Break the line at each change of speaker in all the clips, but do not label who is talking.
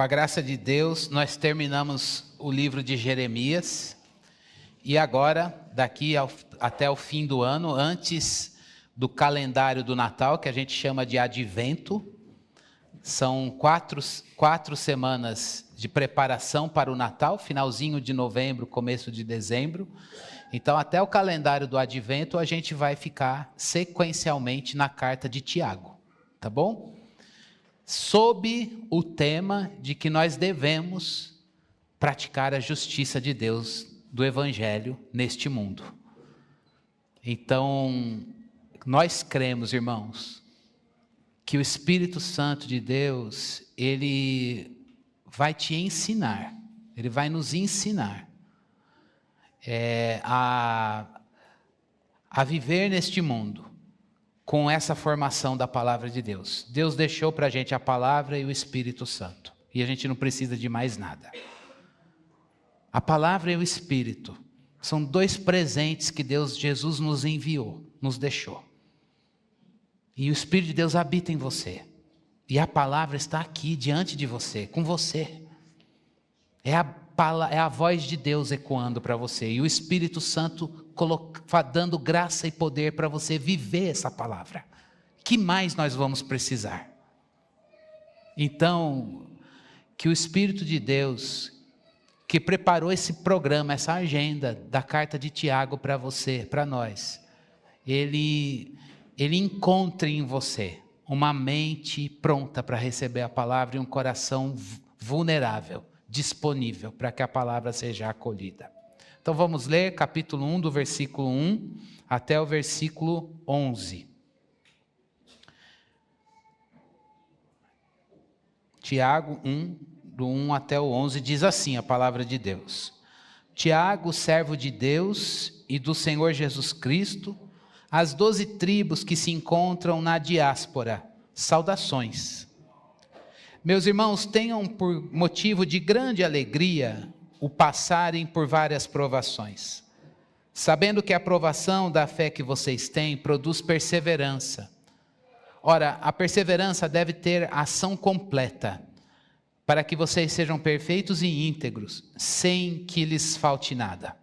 Com a graça de Deus, nós terminamos o livro de Jeremias e agora, até o fim do ano, antes do calendário do Natal, que a gente chama de Advento, são quatro semanas de preparação para o Natal, finalzinho de novembro, começo de dezembro. Então, até o calendário do Advento, a gente vai ficar sequencialmente na carta de Tiago, tá bom? Sob o tema de que nós devemos praticar a justiça de Deus do Evangelho neste mundo. Então, nós cremos, irmãos, que o Espírito Santo de Deus, ele vai te ensinar, ele vai nos ensinar a viver neste mundo com essa formação da palavra de Deus. Deus deixou para a gente a palavra e o Espírito Santo, e a gente não precisa de mais nada. A palavra e o Espírito são dois presentes que Jesus nos enviou, nos deixou. E o Espírito de Deus habita em você. E a palavra está aqui, diante de você, com você. É a voz de Deus ecoando para você. E o Espírito Santo dando graça e poder para você viver essa palavra. Que mais nós vamos precisar? Então, que o Espírito de Deus, que preparou esse programa, essa agenda da carta de Tiago para você, para nós, ele encontre em você uma mente pronta para receber a palavra e um coração vulnerável, disponível para que a palavra seja acolhida. Então vamos ler capítulo 1, do versículo 1 até o versículo 11. Tiago 1, do 1 até o 11, diz assim a palavra de Deus. Tiago, servo de Deus e do Senhor Jesus Cristo, as 12 tribos que se encontram na diáspora, saudações. Meus irmãos, tenham por motivo de grande alegria o passarem por várias provações, sabendo que a provação da fé que vocês têm produz perseverança. Ora, a perseverança deve ter ação completa, para que vocês sejam perfeitos e íntegros, sem que lhes falte nada.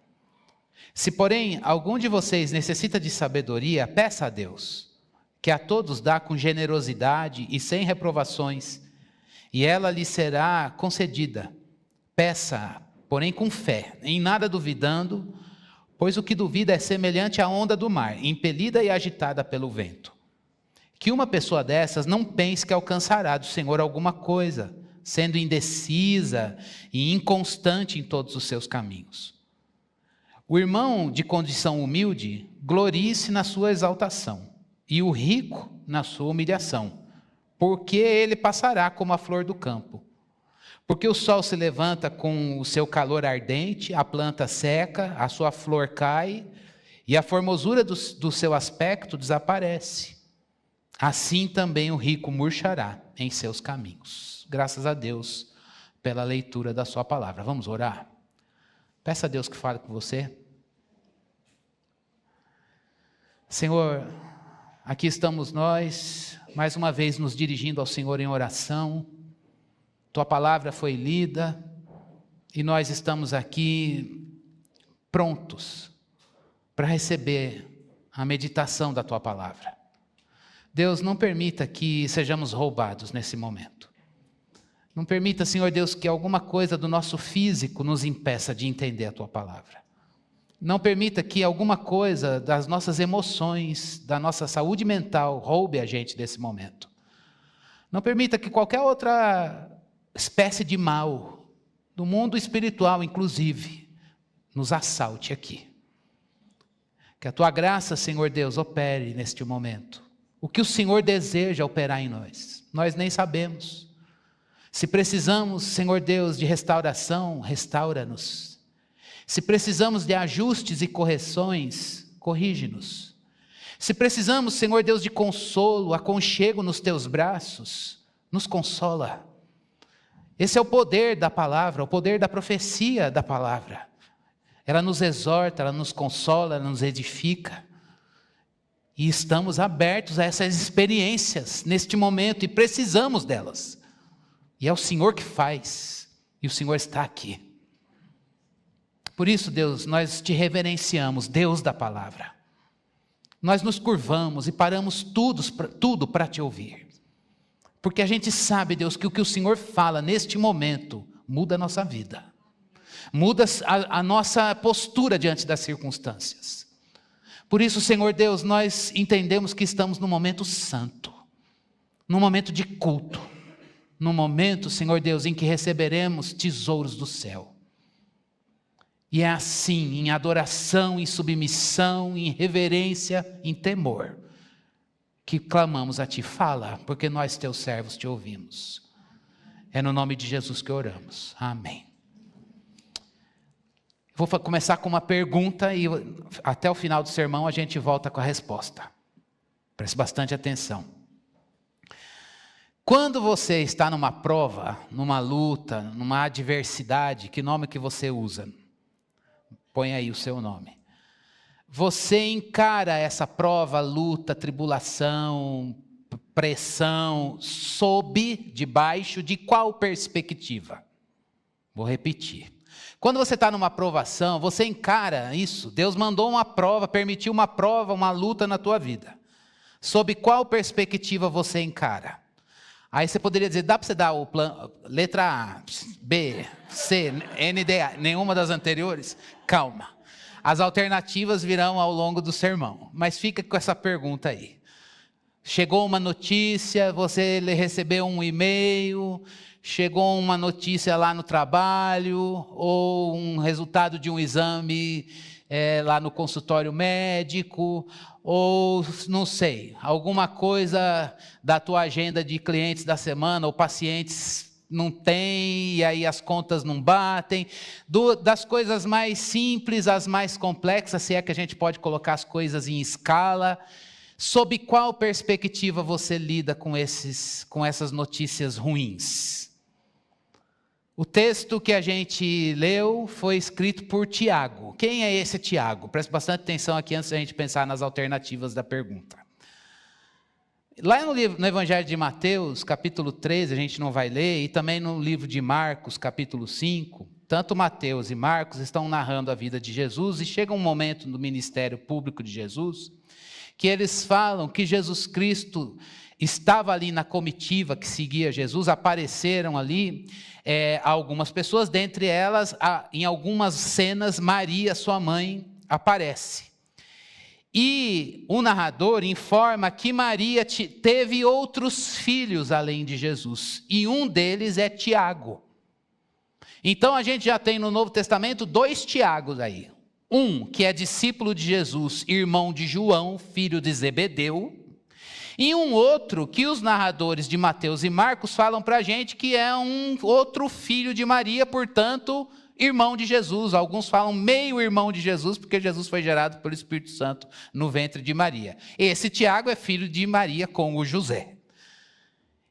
Se, porém, algum de vocês necessita de sabedoria, peça a Deus, que a todos dá com generosidade e sem reprovações, e ela lhe será concedida. Peça, porém com fé, em nada duvidando, pois o que duvida é semelhante à onda do mar, impelida e agitada pelo vento. Que uma pessoa dessas não pense que alcançará do Senhor alguma coisa, sendo indecisa e inconstante em todos os seus caminhos. O irmão de condição humilde glorie-se na sua exaltação, e o rico na sua humilhação, porque ele passará como a flor do campo. Porque o sol se levanta com o seu calor ardente, a planta seca, a sua flor cai, e a formosura do seu aspecto desaparece. Assim também o rico murchará em seus caminhos. Graças a Deus pela leitura da sua palavra. Vamos orar? Peça a Deus que fale com você. Senhor, aqui estamos nós, mais uma vez nos dirigindo ao Senhor em oração. Tua palavra foi lida e nós estamos aqui prontos para receber a meditação da tua palavra. Deus, não permita que sejamos roubados nesse momento. Não permita, Senhor Deus, que alguma coisa do nosso físico nos impeça de entender a tua palavra. Não permita que alguma coisa das nossas emoções, da nossa saúde mental, roube a gente desse momento. Não permita que qualquer outra espécie de mal, do mundo espiritual inclusive, nos assalte aqui. Que a tua graça, Senhor Deus, opere neste momento. O que o Senhor deseja operar em nós, nós nem sabemos. Se precisamos, Senhor Deus, de restauração, restaura-nos. Se precisamos de ajustes e correções, corrige-nos. Se precisamos, Senhor Deus, de consolo, aconchego nos teus braços, nos consola. Esse é o poder da palavra, o poder da profecia da palavra. Ela nos exorta, ela nos consola, ela nos edifica. E estamos abertos a essas experiências neste momento e precisamos delas. E é o Senhor que faz, e o Senhor está aqui. Por isso, Deus, nós te reverenciamos, Deus da palavra. Nós nos curvamos e paramos tudo para te ouvir. Porque a gente sabe, Deus, que o Senhor fala neste momento muda a nossa vida. Muda a nossa postura diante das circunstâncias. Por isso, Senhor Deus, nós entendemos que estamos num momento santo. Num momento de culto. Num momento, Senhor Deus, em que receberemos tesouros do céu. E é assim, em adoração, em submissão, em reverência, em temor, que clamamos a Ti. Fala, porque nós, Teus servos, Te ouvimos. É no nome de Jesus que oramos. Amém. Vou começar com uma pergunta e até o final do sermão a gente volta com a resposta. Preste bastante atenção. Quando você está numa prova, numa luta, numa adversidade, que nome que você usa? Põe aí o seu nome. Você encara essa prova, luta, tribulação, pressão, debaixo de qual perspectiva? Vou repetir. Quando você está numa provação, você encara isso. Deus mandou uma prova, permitiu uma prova, uma luta na tua vida. Sob qual perspectiva você encara? Aí você poderia dizer, dá para você dar o plano, letra A, B, C, N, D, A, nenhuma das anteriores? Calma. As alternativas virão ao longo do sermão, mas fica com essa pergunta aí. Chegou uma notícia, você recebeu um e-mail, chegou uma notícia lá no trabalho, ou um resultado de um exame lá no consultório médico, ou não sei, alguma coisa da tua agenda de clientes da semana, ou pacientes não tem, e aí as contas não batem, das coisas mais simples às mais complexas, se é que a gente pode colocar as coisas em escala. Sob qual perspectiva você lida com essas notícias ruins? O texto que a gente leu foi escrito por Tiago. Quem é esse Tiago? Preste bastante atenção aqui antes da gente pensar nas alternativas da pergunta. Lá no Evangelho de Mateus, capítulo 13, a gente não vai ler, e também no livro de Marcos, capítulo 5, tanto Mateus e Marcos estão narrando a vida de Jesus, e chega um momento no ministério público de Jesus, que eles falam que Jesus Cristo estava ali na comitiva que seguia Jesus, apareceram ali algumas pessoas, dentre elas, em algumas cenas, Maria, sua mãe, aparece. E o narrador informa que Maria teve outros filhos além de Jesus, e um deles é Tiago. Então a gente já tem no Novo Testamento 2 Tiagos aí. Um que é discípulo de Jesus, irmão de João, filho de Zebedeu, e um outro que os narradores de Mateus e Marcos falam para a gente que é um outro filho de Maria, portanto, irmão de Jesus. Alguns falam meio irmão de Jesus, porque Jesus foi gerado pelo Espírito Santo no ventre de Maria. Esse Tiago é filho de Maria com o José.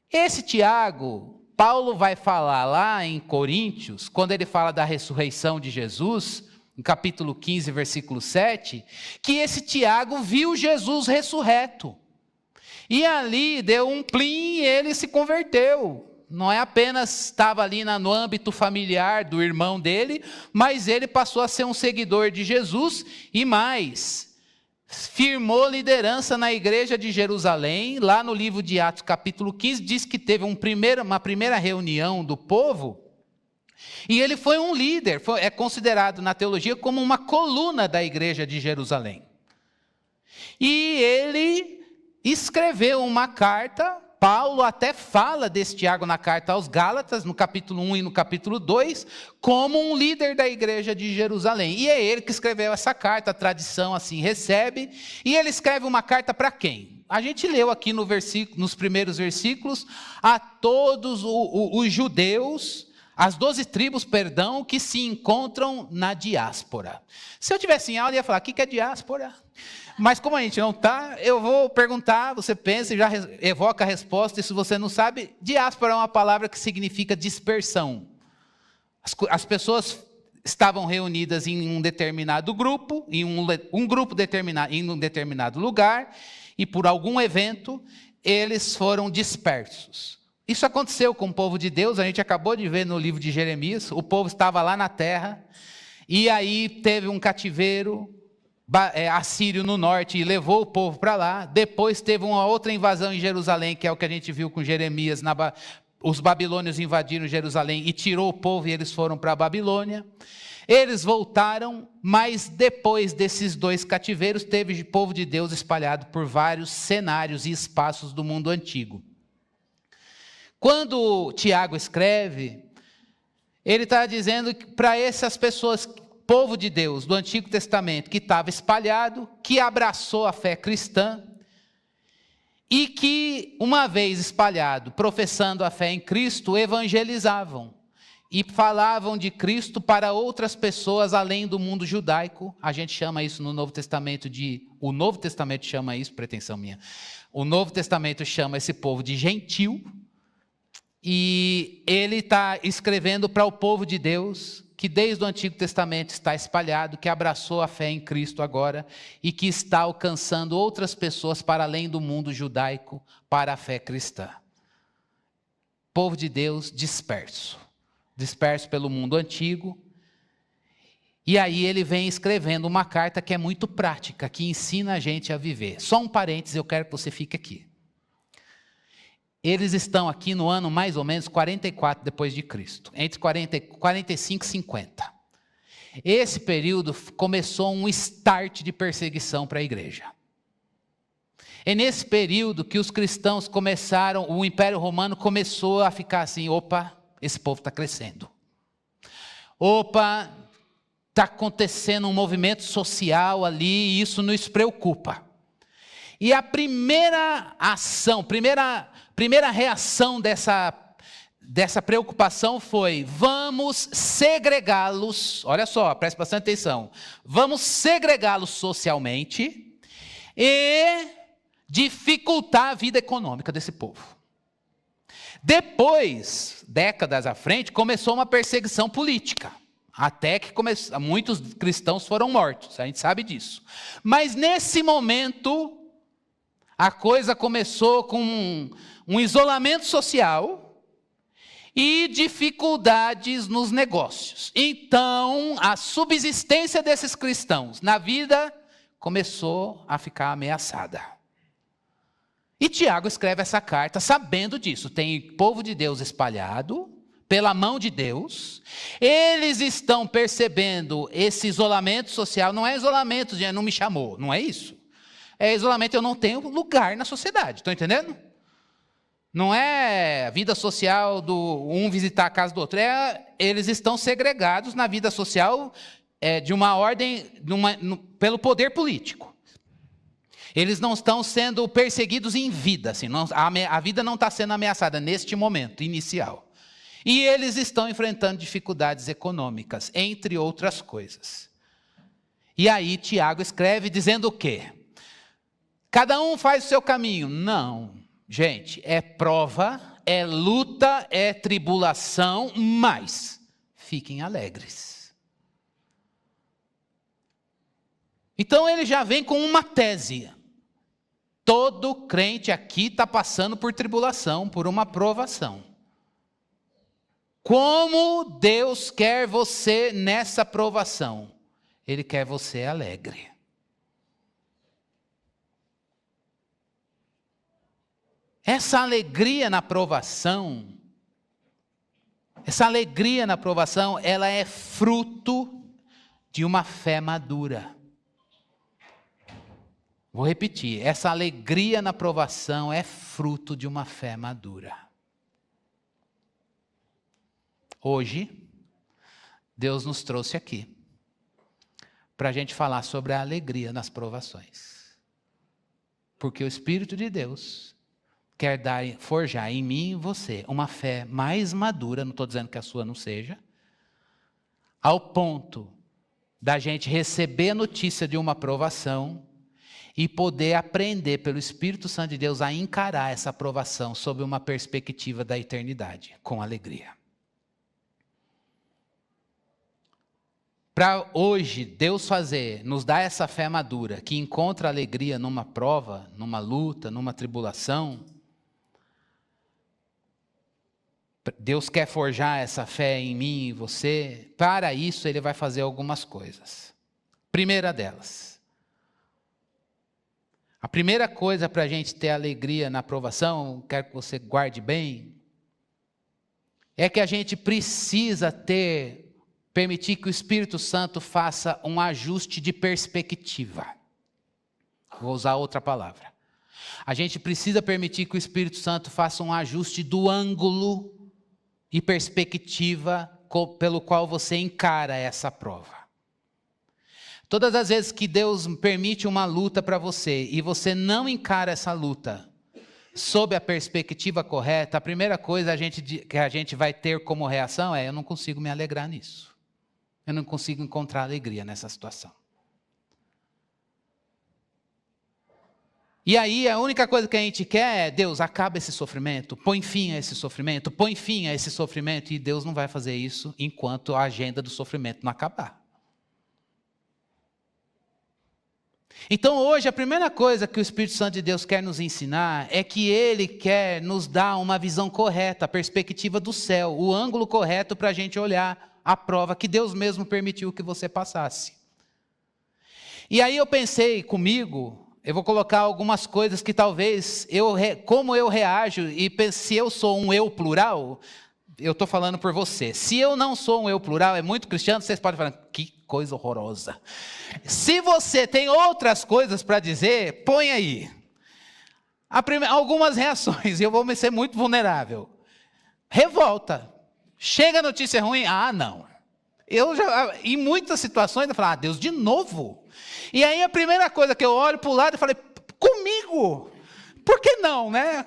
Esse Tiago, Paulo vai falar lá em Coríntios, quando ele fala da ressurreição de Jesus, no capítulo 15, versículo 7, que esse Tiago viu Jesus ressurreto. E ali deu um plim e ele se converteu. Não é apenas estava ali no âmbito familiar do irmão dele, mas ele passou a ser um seguidor de Jesus e mais, firmou liderança na igreja de Jerusalém. Lá no livro de Atos capítulo 15 diz que teve uma primeira reunião do povo e ele foi um líder, é considerado na teologia como uma coluna da igreja de Jerusalém. E ele escreveu uma carta. Paulo até fala desse Tiago na carta aos Gálatas, no capítulo 1 e no capítulo 2, como um líder da igreja de Jerusalém. E é ele que escreveu essa carta, a tradição assim recebe. E ele escreve uma carta para quem? A gente leu aqui nos primeiros versículos, a todos os judeus, as 12 tribos, que se encontram na diáspora. Se eu tivesse em aula, eu ia falar, o que é diáspora? Mas como a gente não está, eu vou perguntar, você pensa e já evoca a resposta, e se você não sabe, diáspora é uma palavra que significa dispersão. As pessoas estavam reunidas em um determinado grupo, em um grupo determinado, em um determinado lugar, e por algum evento, eles foram dispersos. Isso aconteceu com o povo de Deus, a gente acabou de ver no livro de Jeremias, o povo estava lá na terra, e aí teve um cativeiro assírio no norte e levou o povo para lá. Depois teve uma outra invasão em Jerusalém, que é o que a gente viu com Jeremias. Os babilônios invadiram Jerusalém e tirou o povo e eles foram para a Babilônia. Eles voltaram, mas depois desses 2 cativeiros, teve povo de Deus espalhado por vários cenários e espaços do mundo antigo. Quando Tiago escreve, ele está dizendo que para essas pessoas, povo de Deus do Antigo Testamento, que estava espalhado, que abraçou a fé cristã, e que, uma vez espalhado, professando a fé em Cristo, evangelizavam e falavam de Cristo para outras pessoas além do mundo judaico. A gente chama isso no Novo Testamento o Novo Testamento chama isso, pretensão minha, o Novo Testamento chama esse povo de gentil, e ele está escrevendo para o povo de Deus, que desde o Antigo Testamento está espalhado, que abraçou a fé em Cristo agora, e que está alcançando outras pessoas para além do mundo judaico, para a fé cristã. Povo de Deus disperso pelo mundo antigo, e aí ele vem escrevendo uma carta que é muito prática, que ensina a gente a viver. Só um parênteses, eu quero que você fique aqui. Eles estão aqui no ano mais ou menos 44 depois de Cristo, entre 45 e 50. Esse período começou um start de perseguição para a igreja. É nesse período que os cristãos começaram, o Império Romano começou a ficar assim, opa, esse povo está crescendo. Opa, está acontecendo um movimento social ali e isso nos preocupa. E a primeira ação, primeira reação dessa preocupação foi: vamos segregá-los, olha só, preste bastante atenção, vamos segregá-los socialmente e dificultar a vida econômica desse povo. Depois, décadas à frente, começou uma perseguição política, até que muitos cristãos foram mortos, a gente sabe disso. Mas nesse momento, a coisa começou com um isolamento social e dificuldades nos negócios. Então, a subsistência desses cristãos na vida começou a ficar ameaçada. E Tiago escreve essa carta sabendo disso. Tem povo de Deus espalhado pela mão de Deus. Eles estão percebendo esse isolamento social. Não é isolamento de não me chamou, não é isso. É isolamento, eu não tenho lugar na sociedade, estão entendendo? Não é a vida social do um visitar a casa do outro, eles estão segregados na vida social de uma ordem, pelo poder político. Eles não estão sendo perseguidos em vida, assim, a vida não está sendo ameaçada neste momento inicial. E eles estão enfrentando dificuldades econômicas, entre outras coisas. E aí Tiago escreve dizendo o quê? Cada um faz o seu caminho. Não, gente, é prova, é luta, é tribulação, mas fiquem alegres. Então ele já vem com uma tese. Todo crente aqui está passando por tribulação, por uma provação. Como Deus quer você nessa provação? Ele quer você alegre. Essa alegria na provação, ela é fruto de uma fé madura. Vou repetir, essa alegria na provação é fruto de uma fé madura. Hoje, Deus nos trouxe aqui para a gente falar sobre a alegria nas provações. Porque o Espírito de Deus quer forjar em mim e em você uma fé mais madura, não estou dizendo que a sua não seja, ao ponto da gente receber a notícia de uma provação e poder aprender pelo Espírito Santo de Deus a encarar essa provação sob uma perspectiva da eternidade, com alegria. Para hoje, Deus nos dar essa fé madura, que encontra alegria numa prova, numa luta, numa tribulação, Deus quer forjar essa fé em mim e você. Para isso, Ele vai fazer algumas coisas. Primeira delas. A primeira coisa para a gente ter alegria na aprovação, quero que você guarde bem, é que a gente precisa permitir que o Espírito Santo faça um ajuste de perspectiva. Vou usar outra palavra. A gente precisa permitir que o Espírito Santo faça um ajuste do ângulo e perspectiva pelo qual você encara essa prova. Todas as vezes que Deus permite uma luta para você e você não encara essa luta sob a perspectiva correta, a primeira coisa que a gente vai ter como reação é: eu não consigo me alegrar nisso. Eu não consigo encontrar alegria nessa situação. E aí a única coisa que a gente quer é: Deus, acaba esse sofrimento, põe fim a esse sofrimento, põe fim a esse sofrimento. E Deus não vai fazer isso enquanto a agenda do sofrimento não acabar. Então hoje a primeira coisa que o Espírito Santo de Deus quer nos ensinar é que Ele quer nos dar uma visão correta, a perspectiva do céu, o ângulo correto para a gente olhar a prova que Deus mesmo permitiu que você passasse. E aí eu pensei comigo, eu vou colocar algumas coisas que talvez, como eu reajo, e se eu sou um eu plural, eu estou falando por você. Se eu não sou um eu plural, é muito cristiano, vocês podem falar: que coisa horrorosa. Se você tem outras coisas para dizer, põe aí. Algumas reações, e eu vou ser muito vulnerável. Revolta. Chega a notícia ruim, não. Em muitas situações, eu falo: Deus, de novo? E aí a primeira coisa que eu olho para o lado e falei: comigo? Por que não, né?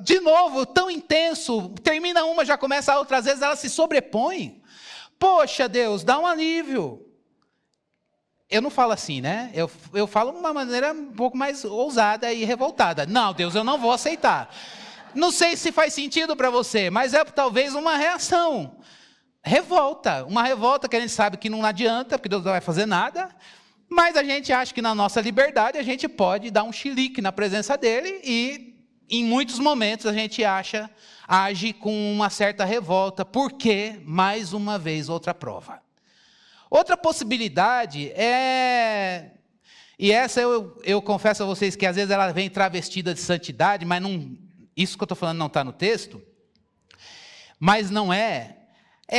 De novo, tão intenso, termina uma, já começa a outra, às vezes ela se sobrepõe. Poxa, Deus, dá um alívio. Eu não falo assim, né? Eu falo de uma maneira um pouco mais ousada e revoltada. Não, Deus, eu não vou aceitar. Não sei se faz sentido para você, mas é talvez uma reação. Revolta. Uma revolta que a gente sabe que não adianta, porque Deus não vai fazer nada. Mas a gente acha que na nossa liberdade a gente pode dar um chilique na presença dele e em muitos momentos a gente age com uma certa revolta, porque, mais uma vez, outra prova. Outra possibilidade e essa eu confesso a vocês que às vezes ela vem travestida de santidade, mas não, isso que eu estou falando não está no texto, mas não é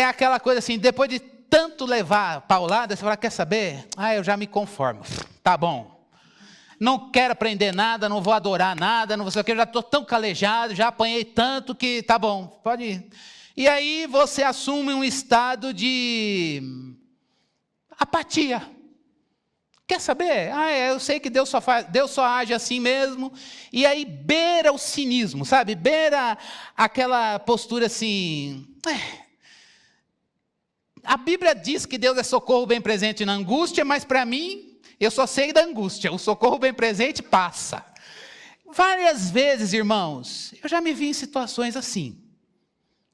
aquela coisa assim, depois de tanto levar paulada, você fala: quer saber? Eu já me conformo, tá bom. Não quero aprender nada, não vou adorar nada, não sei o que, eu já estou tão calejado, já apanhei tanto que tá bom, pode ir. E aí você assume um estado de apatia. Quer saber? Eu sei que Deus só age assim mesmo. E aí beira o cinismo, sabe? Beira aquela postura assim. A Bíblia diz que Deus é socorro bem presente na angústia, mas para mim, eu só sei da angústia, o socorro bem presente passa. Várias vezes, irmãos, eu já me vi em situações assim.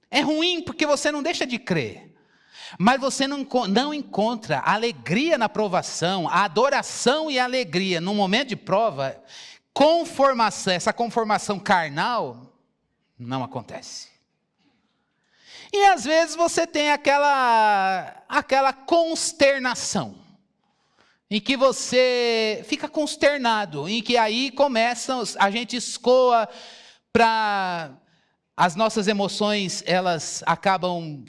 É ruim porque você não deixa de crer, mas você não encontra alegria na provação, a adoração e a alegria no momento de prova, essa conformação carnal, não acontece. E às vezes você tem aquela consternação, em que você fica consternado, em que aí a gente escoa para as nossas emoções, elas acabam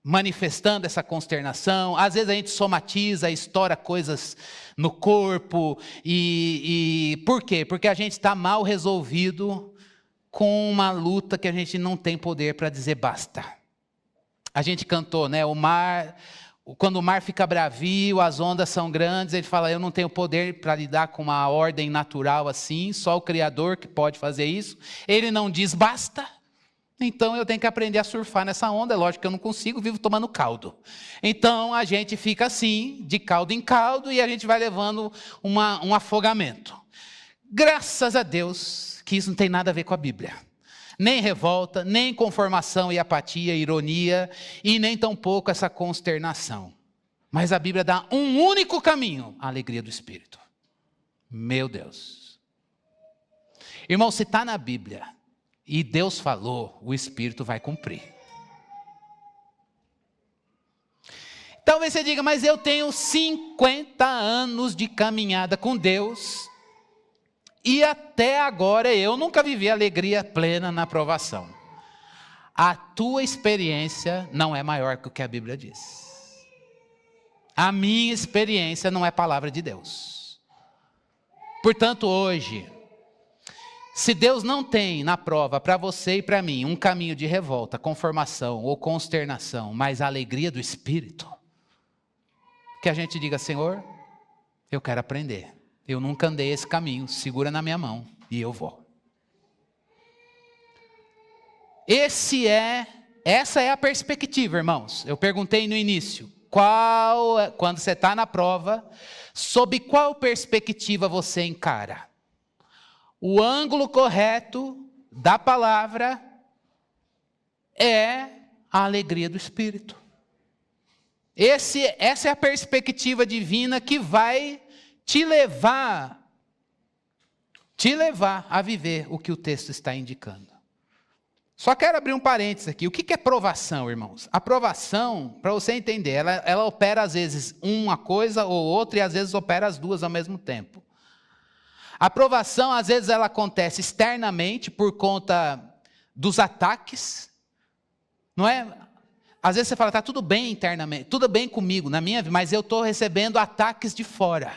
manifestando essa consternação. Às vezes a gente somatiza, estoura coisas no corpo. E por quê? Porque a gente está mal resolvido com uma luta que a gente não tem poder para dizer basta. A gente cantou, né? Quando o mar fica bravio, as ondas são grandes, ele fala: eu não tenho poder para lidar com uma ordem natural assim, só o Criador que pode fazer isso. Ele não diz basta, então eu tenho que aprender a surfar nessa onda. É lógico que eu não consigo, vivo tomando caldo. Então a gente fica assim, de caldo em caldo, e a gente vai levando um afogamento. Graças a Deus que isso não tem nada a ver com a Bíblia. Nem revolta, nem conformação e apatia, ironia, e nem tampouco essa consternação. Mas a Bíblia dá um único caminho: a alegria do Espírito. Meu Deus. Irmão, se está na Bíblia, e Deus falou, o Espírito vai cumprir. Talvez você diga, mas eu tenho 50 anos de caminhada com Deus e até agora eu nunca vivi alegria plena na provação. A tua experiência não é maior que o que a Bíblia diz. A minha experiência não é palavra de Deus. Portanto, hoje, se Deus não tem na prova para você e para mim um caminho de revolta, conformação ou consternação, mas a alegria do Espírito, que a gente diga, Senhor, eu quero aprender. Eu nunca andei esse caminho, segura na minha mão e eu vou. Essa é a perspectiva, irmãos. Eu perguntei no início, quando você está na prova, sob qual perspectiva você encara? O ângulo correto da palavra é a alegria do Espírito. Essa é a perspectiva divina que vai te levar a viver o que o texto está indicando. Só quero abrir um parênteses aqui. O que é provação, irmãos? A provação, para você entender, ela opera às vezes uma coisa ou outra e às vezes opera as duas ao mesmo tempo. A provação, às vezes, ela acontece externamente por conta dos ataques, não é? Às vezes você fala, está tudo bem internamente, tudo bem comigo, na minha vida, mas eu estou recebendo ataques de fora.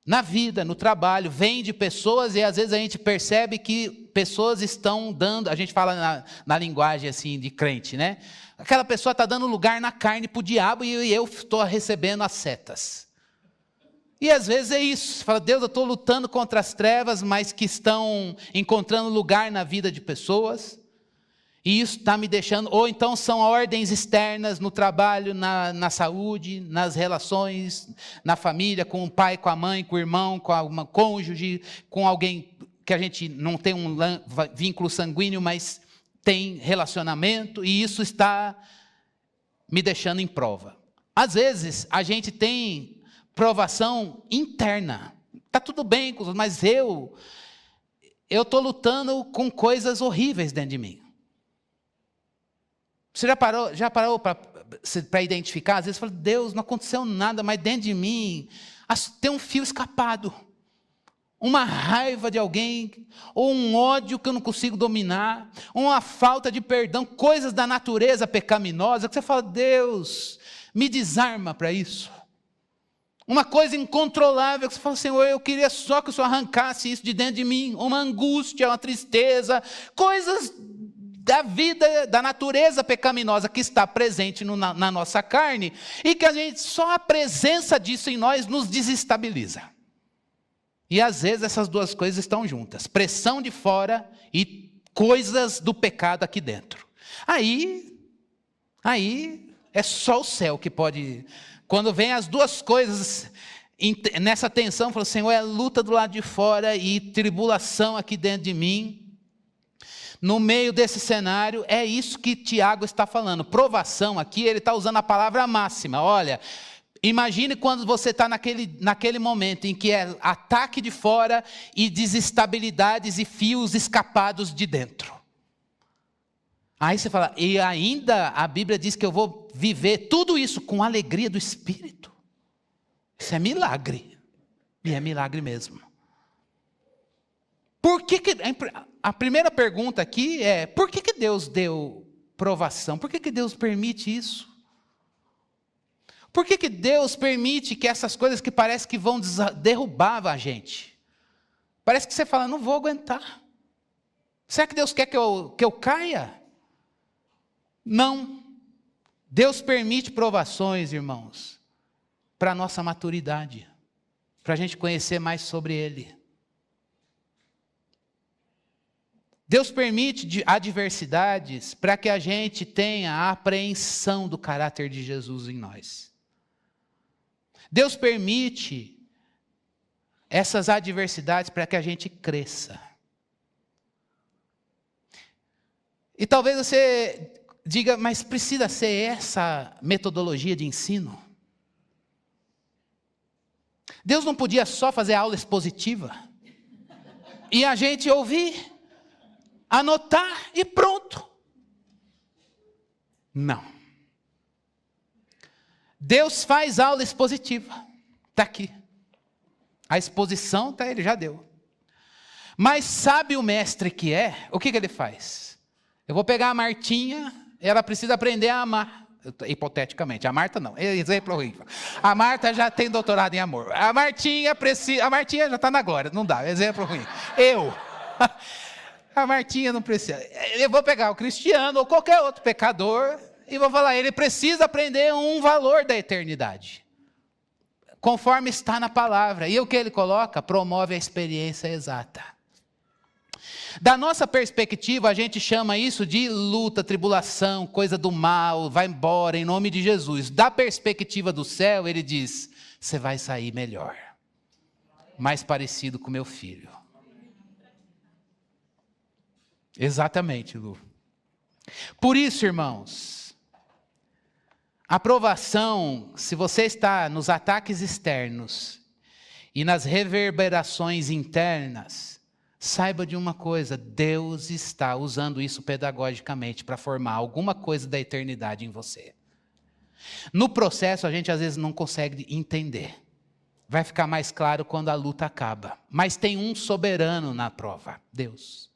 Na vida, no trabalho, vem de pessoas e às vezes a gente percebe que pessoas estão dando, a gente fala na linguagem assim de crente, né? Aquela pessoa está dando lugar na carne para o diabo e eu estou recebendo as setas. E às vezes é isso, você fala, Deus, eu estou lutando contra as trevas, mas que estão encontrando lugar na vida de pessoas. E isso está me deixando, ou então são ordens externas no trabalho, na saúde, nas relações, na família, com o pai, com a mãe, com o irmão, com uma cônjuge, com alguém que a gente não tem um vínculo sanguíneo, mas tem relacionamento, e isso está me deixando em prova. Às vezes, a gente tem provação interna. Está tudo bem, mas eu estou lutando com coisas horríveis dentro de mim. Você já parou para identificar? Às vezes você fala, Deus, não aconteceu nada, mas dentro de mim tem um fio escapado. Uma raiva de alguém, ou um ódio que eu não consigo dominar, uma falta de perdão, coisas da natureza pecaminosa, que você fala, Deus, me desarma para isso. Uma coisa incontrolável, que você fala, Senhor, eu queria só que o Senhor arrancasse isso de dentro de mim, uma angústia, uma tristeza, coisas da vida, da natureza pecaminosa que está presente na nossa carne, e que só a presença disso em nós nos desestabiliza. E às vezes essas duas coisas estão juntas, pressão de fora e coisas do pecado aqui dentro. Aí é só o céu que pode, quando vem as duas coisas nessa tensão, fala, Senhor, é luta do lado de fora e tribulação aqui dentro de mim. No meio desse cenário, é isso que Tiago está falando. Provação aqui, ele está usando a palavra máxima. Olha, imagine quando você está naquele momento em que é ataque de fora e desestabilidades e fios escapados de dentro. Aí você fala, e ainda a Bíblia diz que eu vou viver tudo isso com alegria do Espírito. Isso é milagre. E é milagre mesmo. Por que a primeira pergunta aqui é, por que Deus deu provação? Por que Deus permite isso? Por que Deus permite que essas coisas que parece que vão derrubar a gente? Parece que você fala, não vou aguentar. Será que Deus quer que eu caia? Não. Deus permite provações, irmãos, para a nossa maturidade, para a gente conhecer mais sobre Ele. Deus permite adversidades para que a gente tenha a apreensão do caráter de Jesus em nós. Deus permite essas adversidades para que a gente cresça. E talvez você diga, mas precisa ser essa metodologia de ensino? Deus não podia só fazer aula expositiva? E a gente ouvir? Anotar e pronto. Não. Deus faz aula expositiva. Está aqui. A exposição ele já deu. Mas sabe o mestre que é? O que ele faz? Eu vou pegar a Martinha, ela precisa aprender a amar. Hipoteticamente, a Marta não, exemplo horrível. A Marta já tem doutorado em amor. A Martinha já está na glória, não dá, exemplo ruim. A Martinha não precisa. Eu vou pegar o Cristiano ou qualquer outro pecador e vou falar, ele precisa aprender um valor da eternidade. Conforme está na palavra. E o que ele coloca? Promove a experiência exata. Da nossa perspectiva, a gente chama isso de luta, tribulação, coisa do mal, vai embora em nome de Jesus. Da perspectiva do céu, ele diz, você vai sair melhor, mais parecido com meu filho. Exatamente, Lu. Por isso, irmãos, a provação, se você está nos ataques externos e nas reverberações internas, saiba de uma coisa, Deus está usando isso pedagogicamente para formar alguma coisa da eternidade em você. No processo, a gente às vezes não consegue entender. Vai ficar mais claro quando a luta acaba. Mas tem um soberano na prova, Deus.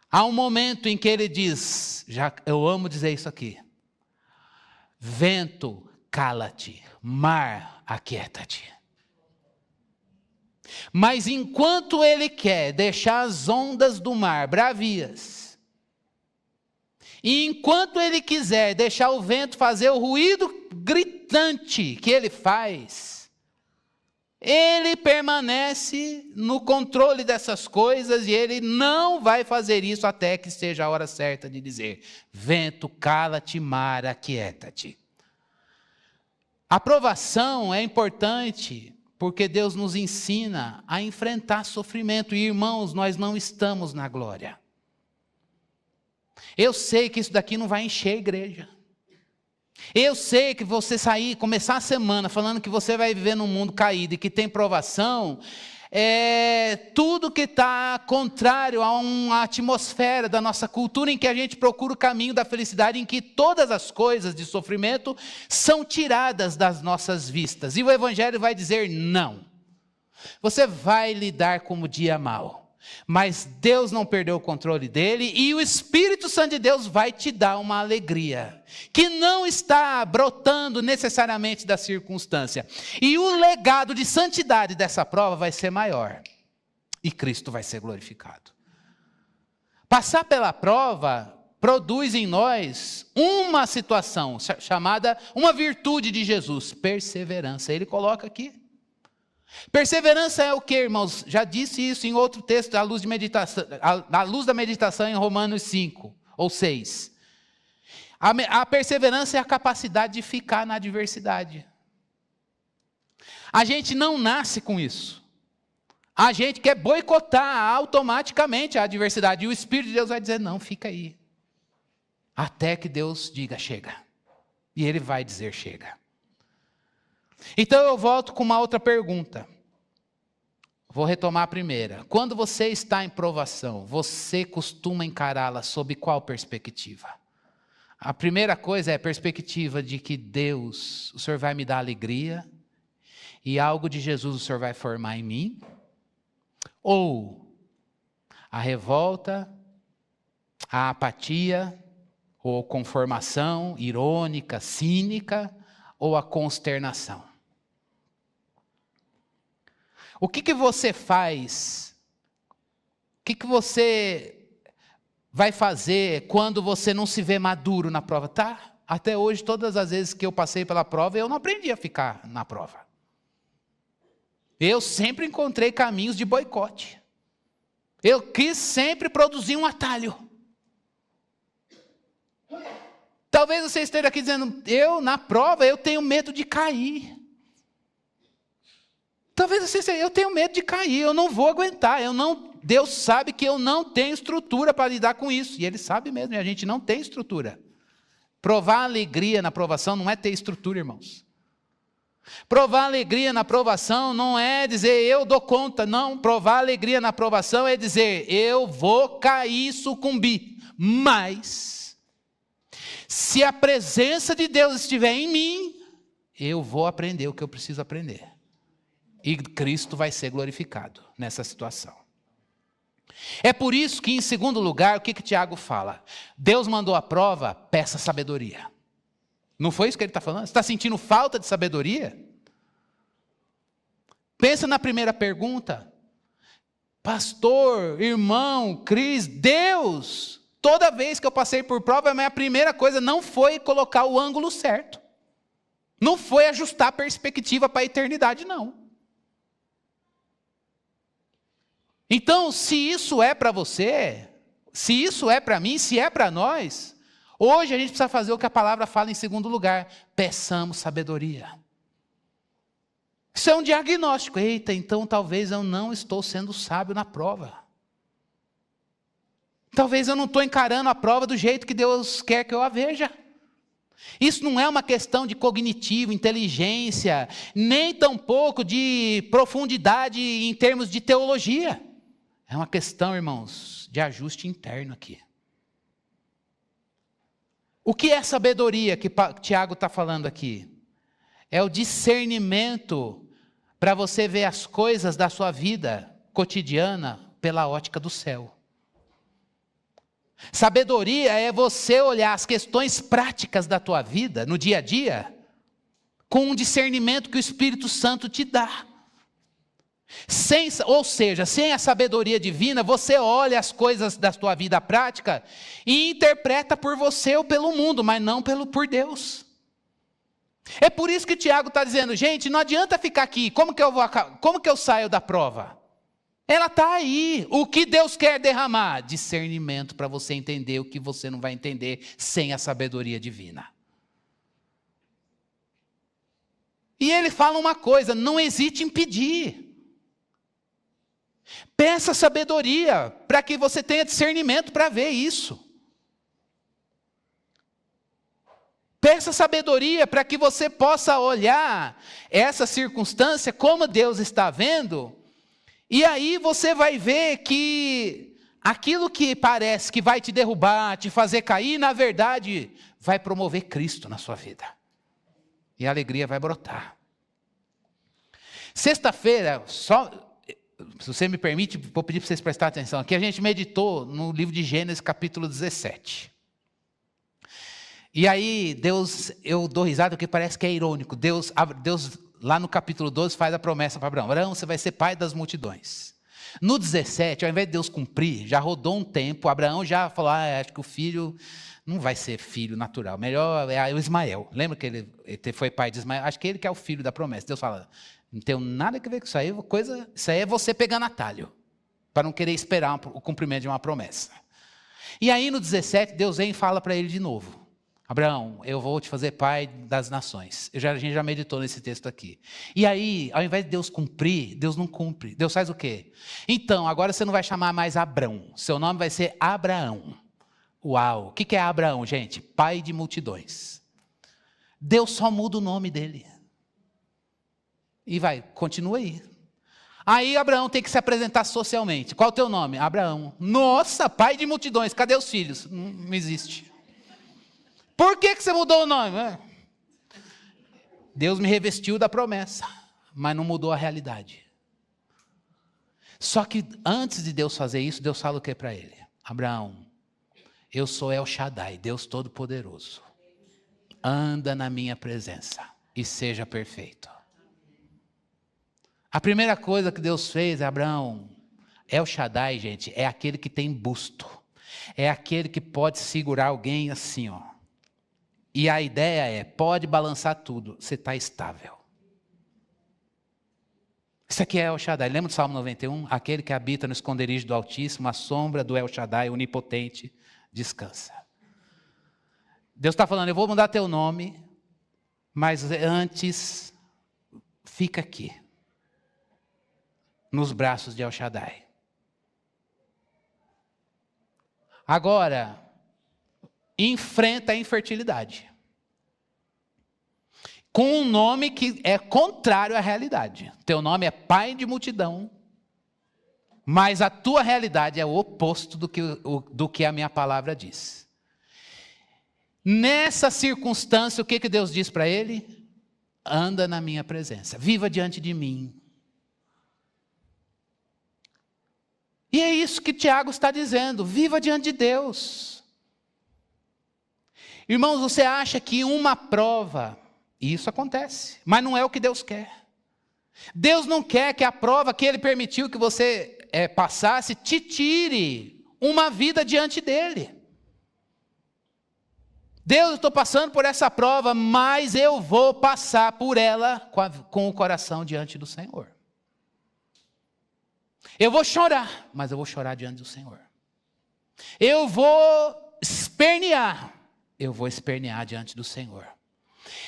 Há um momento em que ele diz, eu amo dizer isso aqui, vento, cala-te, mar, aquieta-te. Mas enquanto ele quer deixar as ondas do mar bravias, e enquanto ele quiser deixar o vento fazer o ruído gritante que ele faz, ele permanece no controle dessas coisas e ele não vai fazer isso até que seja a hora certa de dizer, vento, cala-te, mar, aquieta-te. A provação é importante porque Deus nos ensina a enfrentar sofrimento. E, irmãos, nós não estamos na glória. Eu sei que isso daqui não vai encher a igreja. Eu sei que você começar a semana falando que você vai viver num mundo caído e que tem provação, é tudo que está contrário a uma atmosfera da nossa cultura em que a gente procura o caminho da felicidade, em que todas as coisas de sofrimento são tiradas das nossas vistas. E o Evangelho vai dizer não. Você vai lidar com o dia mau, mas Deus não perdeu o controle dele e o Espírito Santo de Deus vai te dar uma alegria que não está brotando necessariamente da circunstância. E o legado de santidade dessa prova vai ser maior e Cristo vai ser glorificado. Passar pela prova produz em nós uma situação chamada, uma virtude de Jesus, perseverança. Ele coloca aqui. Perseverança é o que, irmãos? Já disse isso em outro texto, à luz da meditação em Romanos 5 ou 6. A perseverança é a capacidade de ficar na adversidade. A gente não nasce com isso. A gente quer boicotar automaticamente a adversidade. E o Espírito de Deus vai dizer, não, fica aí. Até que Deus diga, chega. E Ele vai dizer, chega. Então eu volto com uma outra pergunta. Vou retomar a primeira. Quando você está em provação, você costuma encará-la sob qual perspectiva? A primeira coisa é a perspectiva de que Deus, o Senhor vai me dar alegria e algo de Jesus o Senhor vai formar em mim? Ou a revolta, a apatia, ou conformação irônica, cínica, ou a consternação? O que você faz? O que você vai fazer quando você não se vê maduro na prova? Tá? Até hoje, todas as vezes que eu passei pela prova, eu não aprendi a ficar na prova. Eu sempre encontrei caminhos de boicote. Eu quis sempre produzir um atalho. Talvez você esteja aqui dizendo, na prova, eu tenho medo de cair. Talvez você esteja, eu tenho medo de cair, eu não vou aguentar, Deus sabe que eu não tenho estrutura para lidar com isso. E Ele sabe mesmo, e a gente não tem estrutura. Provar alegria na provação não é ter estrutura, irmãos. Provar alegria na provação não é dizer, eu dou conta, não. Provar alegria na provação é dizer, eu vou cair e sucumbir. Mas, Se a presença de Deus estiver em mim, eu vou aprender o que eu preciso aprender. E Cristo vai ser glorificado nessa situação. É por isso que, em segundo lugar, o que Tiago fala? Deus mandou a prova, peça sabedoria. Não foi isso que ele está falando? Você está sentindo falta de sabedoria? Pensa na primeira pergunta. Pastor, irmão, Cris, Deus, toda vez que eu passei por prova, a minha primeira coisa não foi colocar o ângulo certo. Não foi ajustar a perspectiva para a eternidade, não. Então, se isso é para você, se isso é para mim, se é para nós, hoje a gente precisa fazer o que a palavra fala em segundo lugar. Peçamos sabedoria. Isso é um diagnóstico. Eita, então talvez eu não estou sendo sábio na prova. Talvez eu não estou encarando a prova do jeito que Deus quer que eu a veja. Isso não é uma questão de cognitivo, inteligência, nem tampouco de profundidade em termos de teologia. É uma questão, irmãos, de ajuste interno aqui. O que é sabedoria que Tiago está falando aqui? É o discernimento para você ver as coisas da sua vida cotidiana pela ótica do céu. Sabedoria é você olhar as questões práticas da tua vida, no dia a dia, com um discernimento que o Espírito Santo te dá. Ou seja, sem a sabedoria divina, você olha as coisas da tua vida prática e interpreta por você ou pelo mundo, mas não por Deus. É por isso que Tiago está dizendo, gente, não adianta ficar aqui, como que eu saio da prova? Ela está aí. O que Deus quer derramar? Discernimento para você entender o que você não vai entender sem a sabedoria divina. E ele fala uma coisa, não hesite em pedir. Peça sabedoria para que você tenha discernimento para ver isso. Peça sabedoria para que você possa olhar essa circunstância como Deus está vendo. E aí você vai ver que aquilo que parece que vai te derrubar, te fazer cair, na verdade, vai promover Cristo na sua vida. E a alegria vai brotar. Sexta-feira, se você me permite, vou pedir para vocês prestarem atenção. Aqui a gente meditou no livro de Gênesis, capítulo 17. E aí, eu dou risada porque parece que é irônico. Deus, lá no capítulo 12, faz a promessa para Abraão. Abraão, você vai ser pai das multidões. No 17, ao invés de Deus cumprir, já rodou um tempo, Abraão já falou, acho que o filho não vai ser filho natural. Melhor é o Ismael. Lembra que ele foi pai de Ismael? Acho que ele que é o filho da promessa. Deus fala, não tem nada a ver com isso aí. Isso aí é você pegando atalho, para não querer esperar o cumprimento de uma promessa. E aí no 17, Deus vem e fala para ele de novo. Abraão, eu vou te fazer pai das nações. A gente já meditou nesse texto aqui. E aí, ao invés de Deus cumprir, Deus não cumpre. Deus faz o quê? Então, agora você não vai chamar mais Abrão. Seu nome vai ser Abraão. Uau! O que é Abraão, gente? Pai de multidões. Deus só muda o nome dele. E continua aí. Aí Abraão tem que se apresentar socialmente. Qual é o teu nome? Abraão. Nossa, pai de multidões. Cadê os filhos? Não existe. Por que você mudou o nome? Deus me revestiu da promessa, mas não mudou a realidade. Só que antes de Deus fazer isso, Deus fala o que para ele? Abraão, eu sou El Shaddai, Deus Todo-Poderoso. Anda na minha presença e seja perfeito. A primeira coisa que Deus fez, Abraão, El Shaddai, gente, é aquele que tem busto. É aquele que pode segurar alguém assim, ó. E a ideia é, pode balançar tudo, você está estável. Isso aqui é El Shaddai. Lembra do Salmo 91? Aquele que habita no esconderijo do Altíssimo, a sombra do El Shaddai, onipotente, descansa. Deus está falando, eu vou mudar teu nome, mas antes, fica aqui, nos braços de El Shaddai. Agora, enfrenta a infertilidade. Com um nome que é contrário à realidade. Teu nome é pai de multidão, mas a tua realidade é o oposto do que a minha palavra diz. Nessa circunstância, o que Deus diz para ele? Anda na minha presença, viva diante de mim. E é isso que Tiago está dizendo, viva diante de Deus. Irmãos, você acha que uma prova, e isso acontece, mas não é o que Deus quer. Deus não quer que a prova que Ele permitiu que você passasse te tire uma vida diante dEle. Deus, eu estou passando por essa prova, mas eu vou passar por ela com o coração diante do Senhor. Eu vou chorar, mas eu vou chorar diante do Senhor. Eu vou espernear diante do Senhor.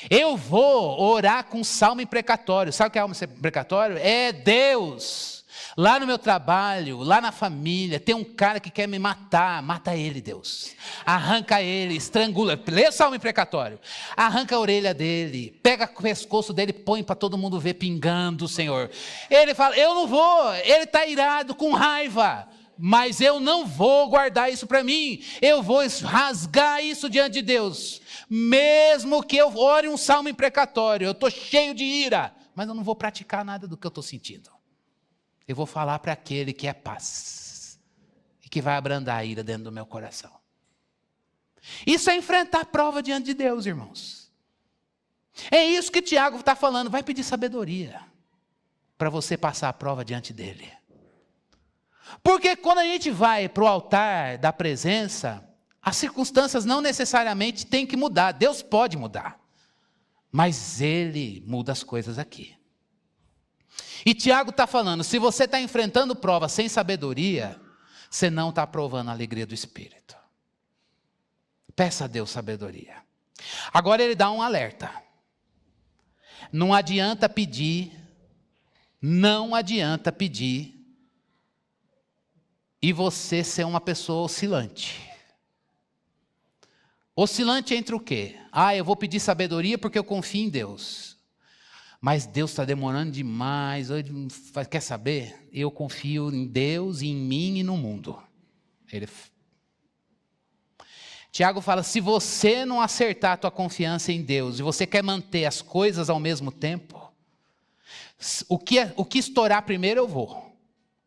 Eu vou orar com salmo imprecatório. Sabe o que é salmo imprecatório? É Deus, lá no meu trabalho, lá na família, tem um cara que quer me matar. Mata ele, Deus. Arranca ele, estrangula. Lê o salmo imprecatório. Arranca a orelha dele, pega o pescoço dele, põe para todo mundo ver pingando, Senhor. Ele fala, eu não vou. Ele está irado, com raiva. Mas eu não vou guardar isso para mim. Eu vou rasgar isso diante de Deus. Mesmo que eu ore um salmo imprecatório, eu estou cheio de ira, mas eu não vou praticar nada do que eu estou sentindo. Eu vou falar para aquele que é paz e que vai abrandar a ira dentro do meu coração. Isso é enfrentar a prova diante de Deus, irmãos. É isso que Tiago está falando. Vai pedir sabedoria para você passar a prova diante dele. Porque quando a gente vai para o altar da presença, as circunstâncias não necessariamente têm que mudar. Deus pode mudar. Mas Ele muda as coisas aqui. E Tiago está falando, se você está enfrentando prova sem sabedoria, você não está provando a alegria do Espírito. Peça a Deus sabedoria. Agora ele dá um alerta. Não adianta pedir e você ser uma pessoa oscilante. Oscilante entre o quê? Eu vou pedir sabedoria porque eu confio em Deus. Mas Deus está demorando demais. Quer saber? Eu confio em Deus, em mim e no mundo. Tiago fala, se você não acertar a tua confiança em Deus, e você quer manter as coisas ao mesmo tempo, o que estourar primeiro eu vou.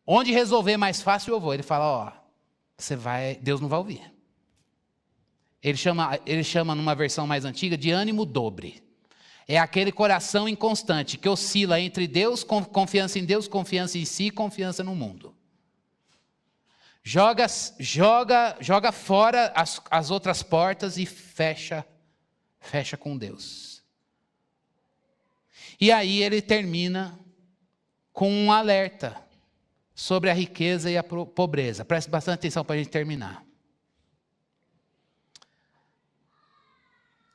Onde resolver mais fácil eu vou. Ele fala, Deus não vai ouvir. Ele chama numa versão mais antiga de ânimo dobre. É aquele coração inconstante que oscila entre Deus, confiança em Deus, confiança em si, confiança no mundo. Joga fora as outras portas e fecha com Deus. E aí ele termina com um alerta sobre a riqueza e a pobreza. Preste bastante atenção para a gente terminar.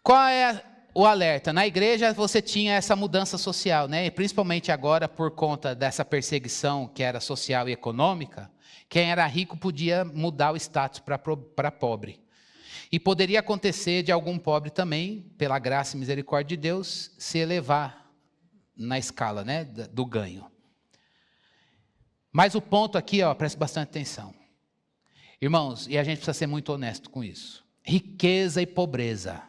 Qual é o alerta? Na igreja você tinha essa mudança social, né? E principalmente agora por conta dessa perseguição que era social e econômica, quem era rico podia mudar o status para pobre. E poderia acontecer de algum pobre também, pela graça e misericórdia de Deus, se elevar na escala, né, do ganho. Mas o ponto aqui, preste bastante atenção. Irmãos, e a gente precisa ser muito honesto com isso. Riqueza e pobreza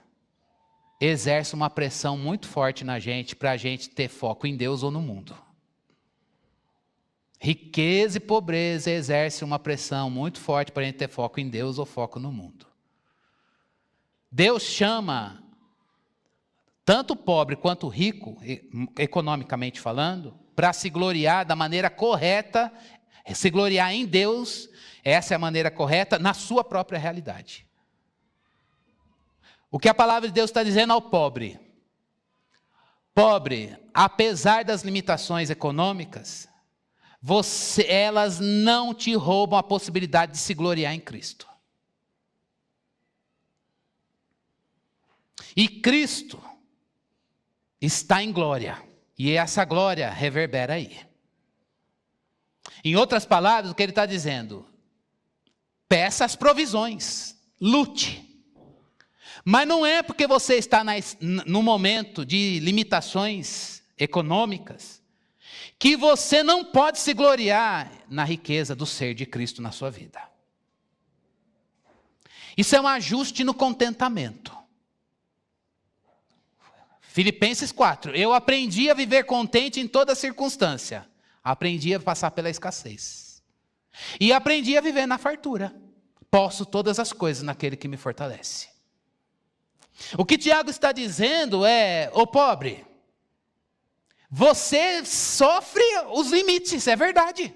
exerce uma pressão muito forte na gente, para a gente ter foco em Deus ou no mundo. Riqueza e pobreza exerce uma pressão muito forte para a gente ter foco em Deus ou foco no mundo. Deus chama tanto o pobre quanto o rico, economicamente falando, para se gloriar da maneira correta, se gloriar em Deus, essa é a maneira correta, na sua própria realidade. O que a palavra de Deus está dizendo ao pobre? Pobre, apesar das limitações econômicas, elas não te roubam a possibilidade de se gloriar em Cristo. E Cristo está em glória. E essa glória reverbera aí. Em outras palavras, o que ele está dizendo? Peça as provisões, lute. Mas não é porque você está no momento de limitações econômicas que você não pode se gloriar na riqueza do ser de Cristo na sua vida. Isso é um ajuste no contentamento. Filipenses 4. Eu aprendi a viver contente em toda circunstância. Aprendi a passar pela escassez. E aprendi a viver na fartura. Posso todas as coisas naquele que me fortalece. O que Tiago está dizendo é, ô pobre, você sofre os limites, é verdade.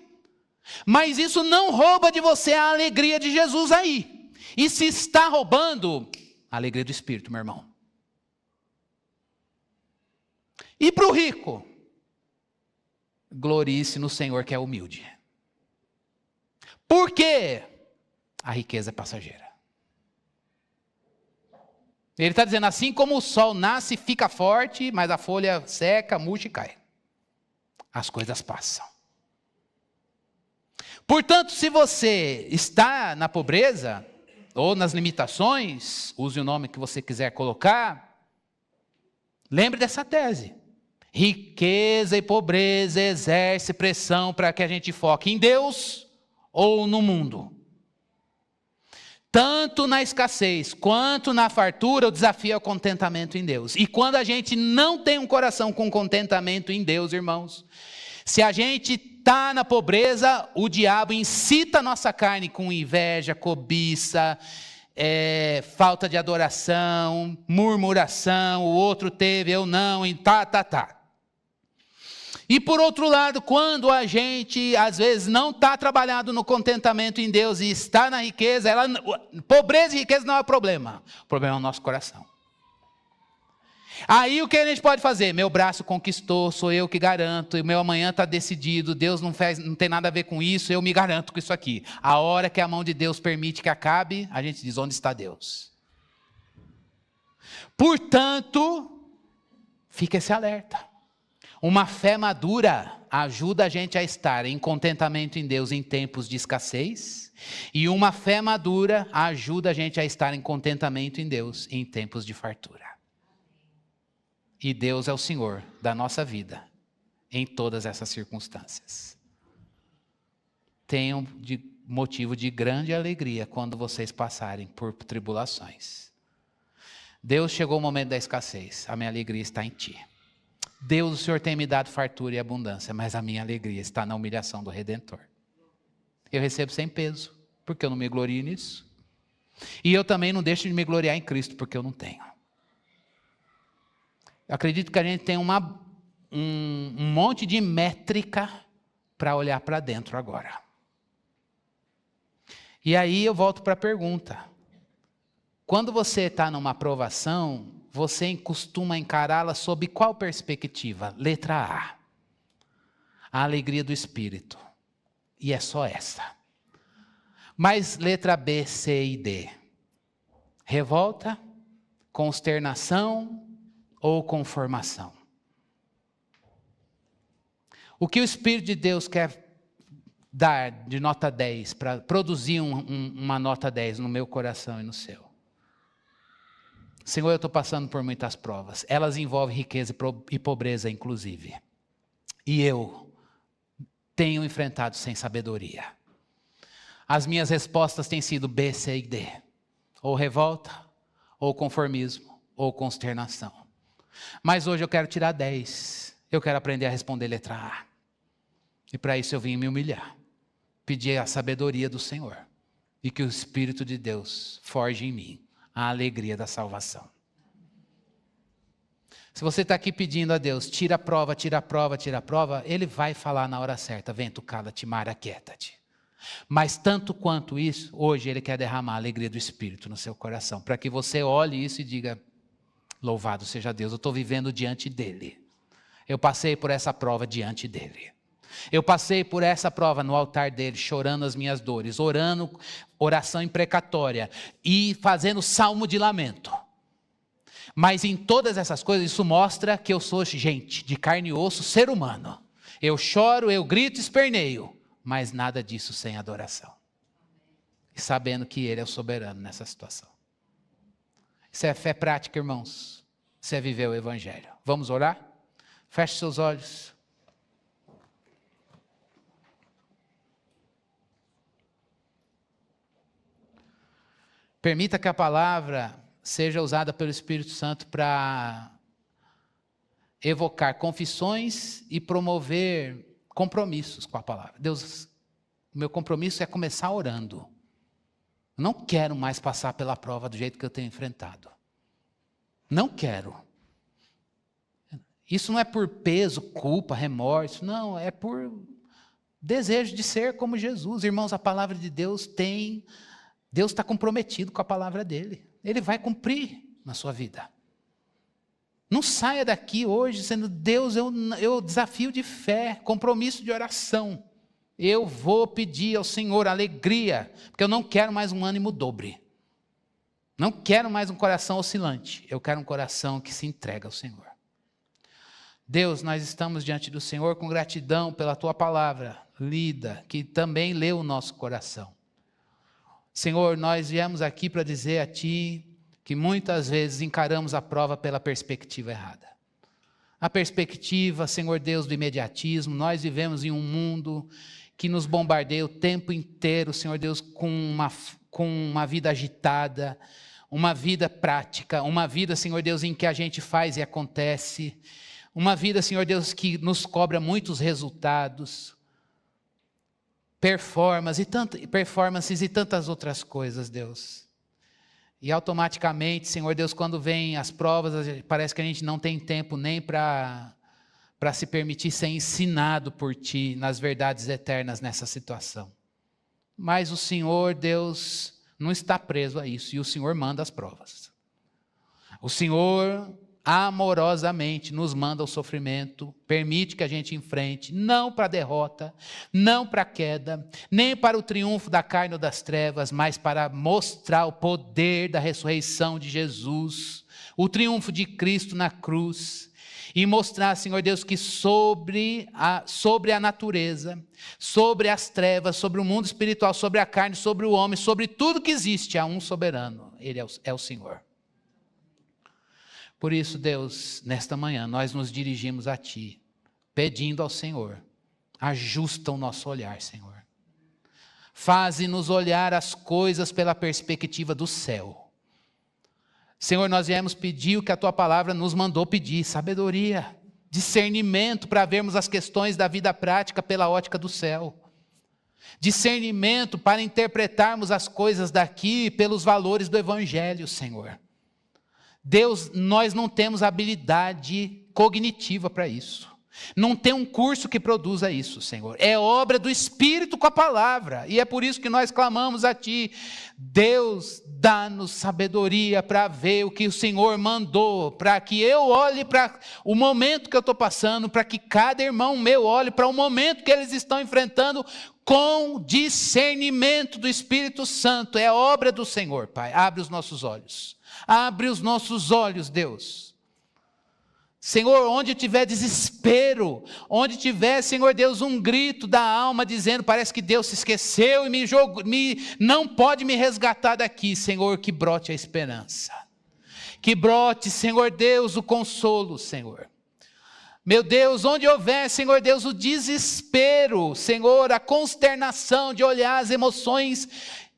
Mas isso não rouba de você a alegria de Jesus aí. E se está roubando, a alegria do Espírito, meu irmão. E para o rico, glorie-se no Senhor que é humilde. Por quê? A riqueza é passageira. Ele está dizendo, assim como o sol nasce e fica forte, mas a folha seca, murcha e cai. As coisas passam. Portanto, se você está na pobreza, ou nas limitações, use o nome que você quiser colocar, lembre dessa tese. Riqueza e pobreza exerce pressão para que a gente foque em Deus ou no mundo. Tanto na escassez quanto na fartura, o desafio é o contentamento em Deus. E quando a gente não tem um coração com contentamento em Deus, irmãos, se a gente está na pobreza, o diabo incita a nossa carne com inveja, cobiça, falta de adoração, murmuração, o outro teve, eu não, e tá. E por outro lado, quando a gente às vezes não está trabalhando no contentamento em Deus e está na riqueza, pobreza e riqueza não é o problema é o nosso coração. Aí o que a gente pode fazer? Meu braço conquistou, sou eu que garanto, o meu amanhã está decidido, Deus não tem nada a ver com isso, eu me garanto com isso aqui. A hora que a mão de Deus permite que acabe, a gente diz, onde está Deus? Portanto, fica esse alerta. Uma fé madura ajuda a gente a estar em contentamento em Deus em tempos de escassez, e uma fé madura ajuda a gente a estar em contentamento em Deus em tempos de fartura. E Deus é o Senhor da nossa vida em todas essas circunstâncias. Tenham motivo de grande alegria quando vocês passarem por tribulações. Deus chegou o momento da escassez, a minha alegria está em ti. Deus, o Senhor tem me dado fartura e abundância, mas a minha alegria está na humilhação do Redentor. Eu recebo sem peso, porque eu não me glorio nisso. E eu também não deixo de me gloriar em Cristo, porque eu não tenho. Eu acredito que a gente tem um monte de métrica para olhar para dentro agora. E aí eu volto para a pergunta. Quando você está numa aprovação, você costuma encará-la sob qual perspectiva? Letra A alegria do Espírito. E é só essa. Mas letra B, C e D. Revolta, consternação ou conformação? O que o Espírito de Deus quer dar de nota 10, para produzir uma nota 10 no meu coração e no seu? Senhor, eu estou passando por muitas provas. Elas envolvem riqueza e pobreza, inclusive. E eu tenho enfrentado sem sabedoria. As minhas respostas têm sido B, C e D. Ou revolta, ou conformismo, ou consternação. Mas hoje eu quero tirar 10. Eu quero aprender a responder letra A. E para isso eu vim me humilhar. Pedir a sabedoria do Senhor. E que o Espírito de Deus forge em mim a alegria da salvação. Se você está aqui pedindo a Deus, tira a prova, Ele vai falar na hora certa, vento, cala-te, mar, aquieta-te. Mas tanto quanto isso, hoje Ele quer derramar a alegria do Espírito no seu coração, para que você olhe isso e diga, louvado seja Deus, eu estou vivendo diante dEle. Eu passei por essa prova diante dEle. Eu passei por essa prova no altar dele, chorando as minhas dores, orando, oração imprecatória e fazendo salmo de lamento. Mas em todas essas coisas, isso mostra que eu sou gente, de carne e osso, ser humano. Eu choro, eu grito, esperneio, mas nada disso sem adoração. E sabendo que Ele é o soberano nessa situação. Isso é fé prática, irmãos. Isso é viver o Evangelho. Vamos orar? Feche seus olhos. Permita que a palavra seja usada pelo Espírito Santo para evocar confissões e promover compromissos com a palavra. Deus, o meu compromisso é começar orando. Eu não quero mais passar pela prova do jeito que eu tenho enfrentado. Não quero. Isso não é por peso, culpa, remorso. Não, é por desejo de ser como Jesus. Irmãos, a palavra de Deus Deus está comprometido com a palavra dele. Ele vai cumprir na sua vida. Não saia daqui hoje sendo Deus, eu desafio de fé, compromisso de oração. Eu vou pedir ao Senhor alegria, porque eu não quero mais um ânimo dobre. Não quero mais um coração oscilante. Eu quero um coração que se entrega ao Senhor. Deus, nós estamos diante do Senhor com gratidão pela tua palavra lida, que também leu o nosso coração. Senhor, nós viemos aqui para dizer a ti que muitas vezes encaramos a prova pela perspectiva errada. A perspectiva, Senhor Deus, do imediatismo. Nós vivemos em um mundo que nos bombardeia o tempo inteiro, Senhor Deus, com uma vida agitada, uma vida prática, uma vida, Senhor Deus, em que a gente faz e acontece, uma vida, Senhor Deus, que nos cobra muitos resultados, performances e tantas outras coisas, Deus. E automaticamente, Senhor Deus, quando vem as provas, parece que a gente não tem tempo nem para se permitir ser ensinado por Ti nas verdades eternas nessa situação. Mas o Senhor, Deus, não está preso a isso, e o Senhor manda as provas. O Senhor amorosamente nos manda o sofrimento, permite que a gente enfrente, não para a derrota, não para a queda, nem para o triunfo da carne ou das trevas, mas para mostrar o poder da ressurreição de Jesus, o triunfo de Cristo na cruz, e mostrar, Senhor Deus, que sobre a natureza, sobre as trevas, sobre o mundo espiritual, sobre a carne, sobre o homem, sobre tudo que existe, há um soberano, Ele é o Senhor. Por isso, Deus, nesta manhã, nós nos dirigimos a Ti, pedindo ao Senhor, ajusta o nosso olhar, Senhor. Faze-nos olhar as coisas pela perspectiva do céu. Senhor, nós viemos pedir o que a Tua palavra nos mandou pedir, sabedoria, discernimento para vermos as questões da vida prática pela ótica do céu. Discernimento para interpretarmos as coisas daqui pelos valores do Evangelho, Senhor. Deus, nós não temos habilidade cognitiva para isso. Não tem um curso que produza isso, Senhor. É obra do Espírito com a palavra. E é por isso que nós clamamos a Ti. Deus, dá-nos sabedoria para ver o que o Senhor mandou. Para que eu olhe para o momento que eu estou passando. Para que cada irmão meu olhe para o momento que eles estão enfrentando com discernimento do Espírito Santo. É obra do Senhor, Pai. Abre os nossos olhos. Abre os nossos olhos, Deus. Senhor, onde tiver desespero, onde tiver, Senhor Deus, um grito da alma dizendo, parece que Deus se esqueceu e não pode me resgatar daqui, Senhor, que brote a esperança. Que brote, Senhor Deus, o consolo, Senhor. Meu Deus, onde houver, Senhor Deus, o desespero, Senhor, a consternação de olhar as emoções,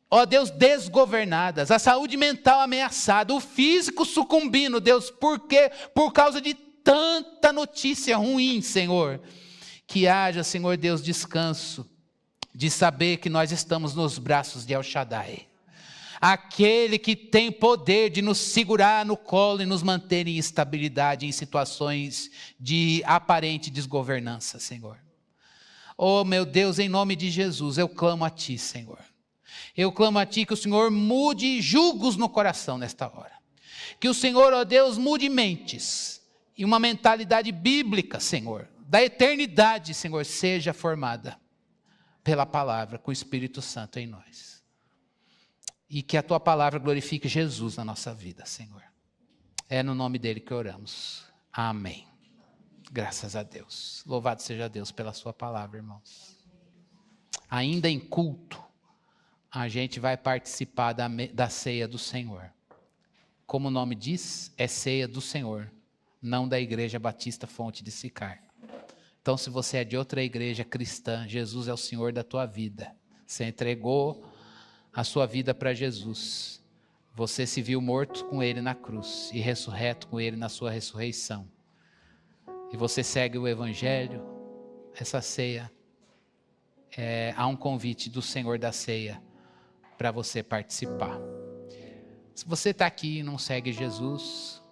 ó Deus, desgovernadas, a saúde mental ameaçada, o físico sucumbindo, Deus, por causa de tanta notícia ruim, Senhor, que haja, Senhor Deus, descanso, de saber que nós estamos nos braços de El Shaddai, aquele que tem poder de nos segurar no colo e nos manter em estabilidade em situações de aparente desgovernança, Senhor. Oh meu Deus, em nome de Jesus, eu clamo a Ti, Senhor. Eu clamo a Ti que o Senhor mude julgos no coração nesta hora. Que o Senhor, ó Deus, mude mentes. E uma mentalidade bíblica, Senhor, da eternidade, Senhor, seja formada pela palavra, com o Espírito Santo em nós. E que a Tua palavra glorifique Jesus na nossa vida, Senhor. É no nome dEle que oramos. Amém. Graças a Deus. Louvado seja Deus pela Sua palavra, irmãos. Ainda em culto, a gente vai participar da ceia do Senhor. Como o nome diz, é ceia do Senhor, não da Igreja Batista Fonte de Sicar. Então, se você é de outra igreja cristã, Jesus é o Senhor da tua vida. Você entregou a sua vida para Jesus. Você se viu morto com Ele na cruz e ressurreto com Ele na sua ressurreição. e você segue o Evangelho, essa ceia, há um convite do Senhor da ceia para você participar. Se você está aqui e não segue Jesus,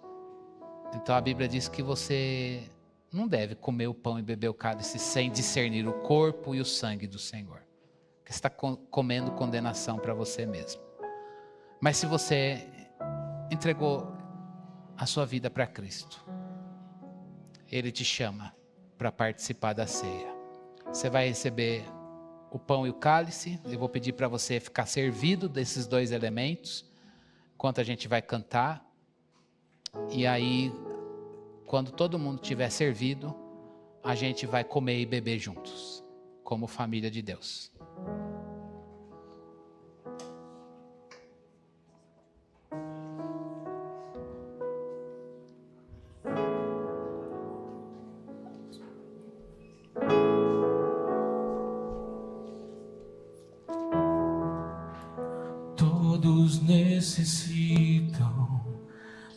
então a Bíblia diz que você não deve comer o pão e beber o cálice sem discernir o corpo e o sangue do Senhor. Porque você está comendo condenação para você mesmo. Mas se você entregou a sua vida para Cristo, Ele te chama para participar da ceia. Você vai receber o pão e o cálice. Eu vou pedir para você ficar servido desses dois elementos, enquanto a gente vai cantar. E aí, quando todo mundo tiver servido, a gente vai comer e beber juntos, como família de Deus.
Todos necessitam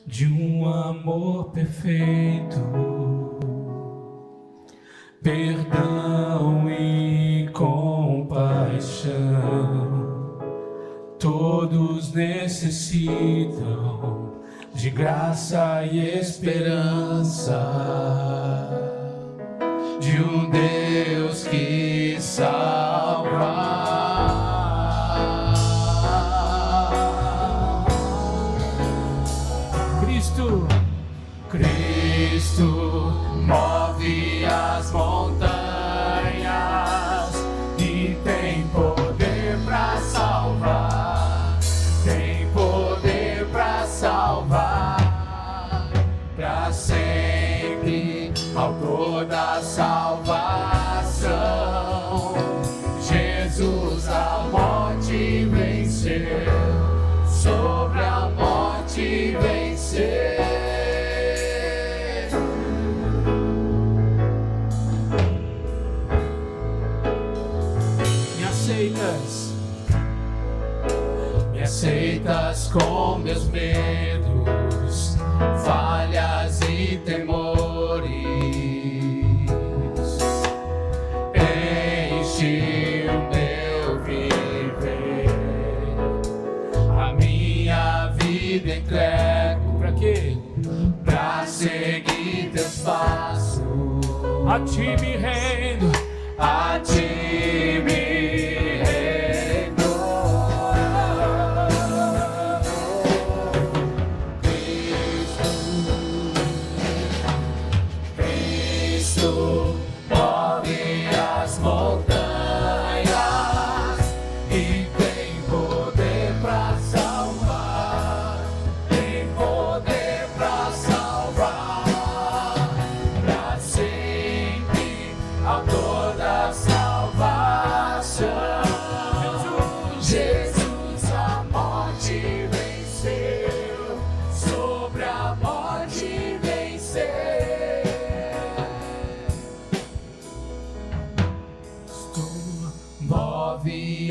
de um amor perfeito, perdão e compaixão. Todos necessitam de graça e esperança, de um Deus que salva. Cristo move as montanhas e tem poder para salvar, tem poder para salvar, para sempre, autor da salvação. Jesus a morte venceu, sobre a morte venceu. Me aceitas com meus medos, falhas e temores. Enche o meu viver, a minha vida entrego. Pra quê? Pra seguir teus passos. A ti me rendo, a ti me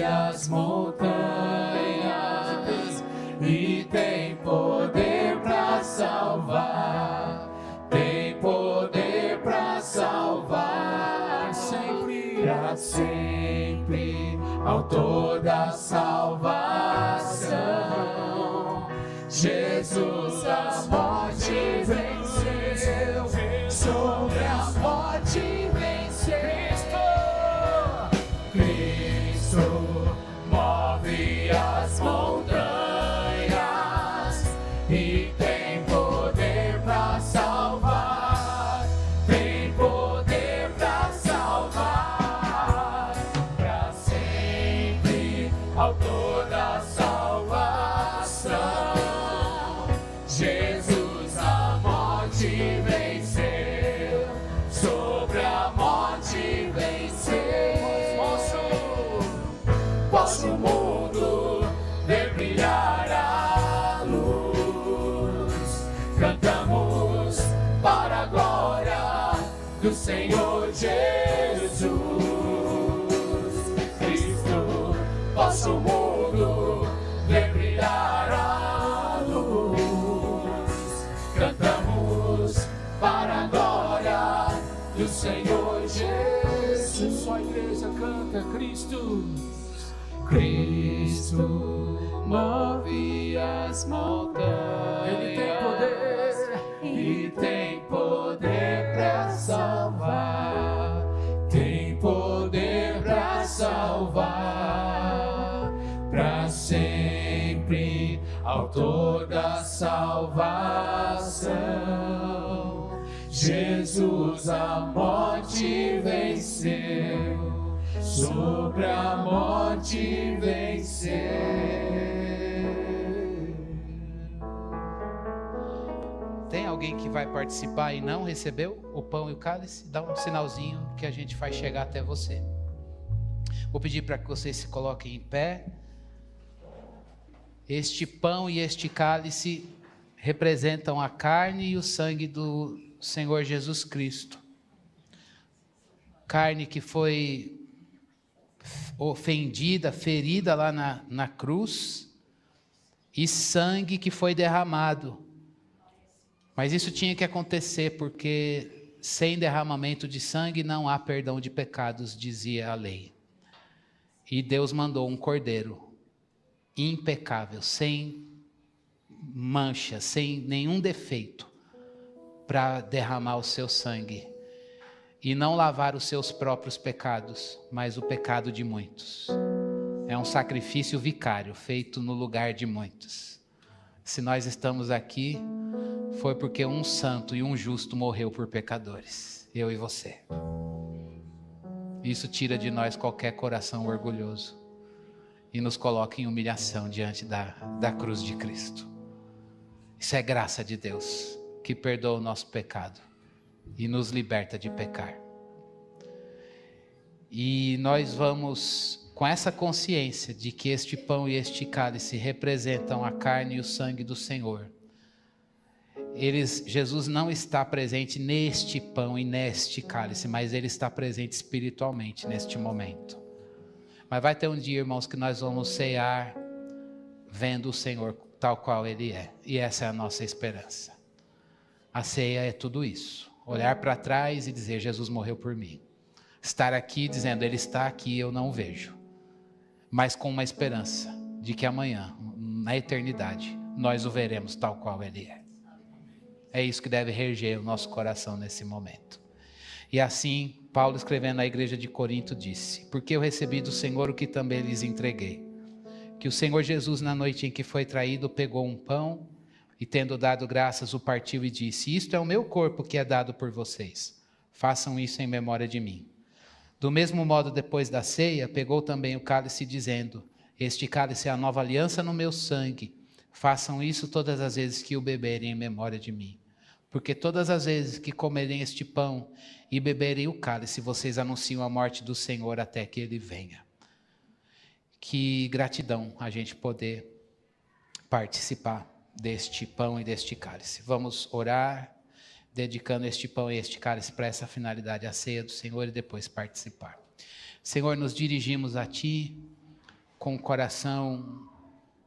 as montanhas e tem poder para salvar, tem poder para salvar, sempre, para sempre, autor da salvação. Jesus a morte venceu, sobre a morte venceu. Move as montanhas e tem poder para salvar, tem poder para salvar, para sempre, autor da salvação. Jesus a morte venceu, sobre a morte venceu. Posso o mundo ver brilhar a luz. Cantamos para a glória do Senhor Jesus. Cristo, posso o mundo ver brilhar a luz. Cantamos para a glória Senhor Jesus.
Só a igreja canta Cristo.
Cristo move as montanhas.
Ele tem poder.
E tem poder para salvar. Tem poder para salvar. Para sempre, autor da salvação. Jesus a morte venceu. Sobre a morte vencer. Tem alguém que vai participar e não recebeu o pão e o cálice? Dá um sinalzinho que a gente faz chegar até você. Vou pedir para que vocês se coloquem em pé. Este pão e este cálice representam a carne e o sangue do Senhor Jesus Cristo. Carne que foi ofendida, ferida lá na cruz, e sangue que foi derramado. Mas isso tinha que acontecer, porque sem derramamento de sangue não há perdão de pecados, dizia a lei. E Deus mandou um cordeiro impecável, sem mancha, sem nenhum defeito, para derramar o seu sangue. E não lavar os seus próprios pecados, mas o pecado de muitos. É um sacrifício vicário, feito no lugar de muitos. Se nós estamos aqui, foi porque um santo e um justo morreu por pecadores, eu e você. Isso tira de nós qualquer coração orgulhoso e nos coloca em humilhação diante da cruz de Cristo. Isso é graça de Deus, que perdoa o nosso pecado e nos liberta de pecar. E nós vamos, com essa consciência de que este pão e este cálice representam a carne e o sangue do Senhor. Jesus não está presente neste pão e neste cálice, mas Ele está presente espiritualmente neste momento. Mas vai ter um dia, irmãos, que nós vamos cear vendo o Senhor tal qual Ele é. E essa é a nossa esperança. A ceia é tudo isso. Olhar para trás e dizer, Jesus morreu por mim. Estar aqui dizendo, Ele está aqui, eu não o vejo. Mas com uma esperança de que amanhã, na eternidade, nós o veremos tal qual Ele é. É isso que deve reger o nosso coração nesse momento. E assim, Paulo escrevendo à igreja de Corinto disse, porque eu recebi do Senhor o que também lhes entreguei. Que o Senhor Jesus, na noite em que foi traído, pegou um pão e tendo dado graças, o partiu e disse, isto é o meu corpo que é dado por vocês. Façam isso em memória de mim. Do mesmo modo, depois da ceia, pegou também o cálice dizendo, este cálice é a nova aliança no meu sangue. Façam isso todas as vezes que o beberem em memória de mim. Porque todas as vezes que comerem este pão e beberem o cálice, vocês anunciam a morte do Senhor até que Ele venha. Que gratidão a gente poder participar deste pão e deste cálice. Vamos orar, dedicando este pão e este cálice para essa finalidade, a ceia do Senhor, e depois participar. Senhor, nos dirigimos a Ti com o coração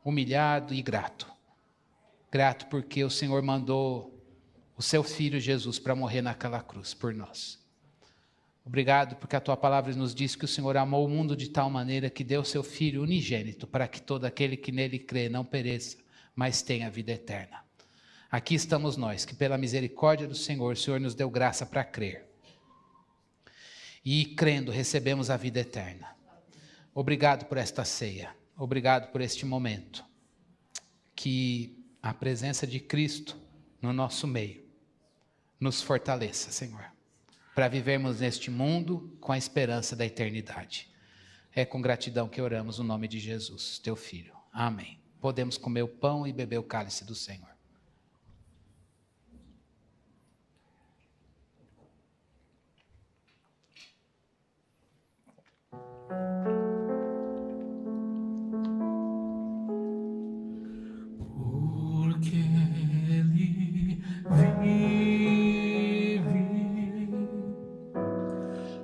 humilhado e grato. Grato porque o Senhor mandou o Seu Filho Jesus para morrer naquela cruz por nós. Obrigado porque a Tua palavra nos diz que o Senhor amou o mundo de tal maneira que deu o Seu Filho unigênito para que todo aquele que nele crê não pereça, mas tenha vida eterna. Aqui estamos nós, que pela misericórdia do Senhor, o Senhor nos deu graça para crer. E crendo, recebemos a vida eterna. Obrigado por esta ceia. Obrigado por este momento. Que a presença de Cristo no nosso meio nos fortaleça, Senhor, para vivermos neste mundo com a esperança da eternidade. É com gratidão que oramos no nome de Jesus, Teu Filho. Amém. Podemos comer o pão e beber o cálice do Senhor.
Porque Ele vive,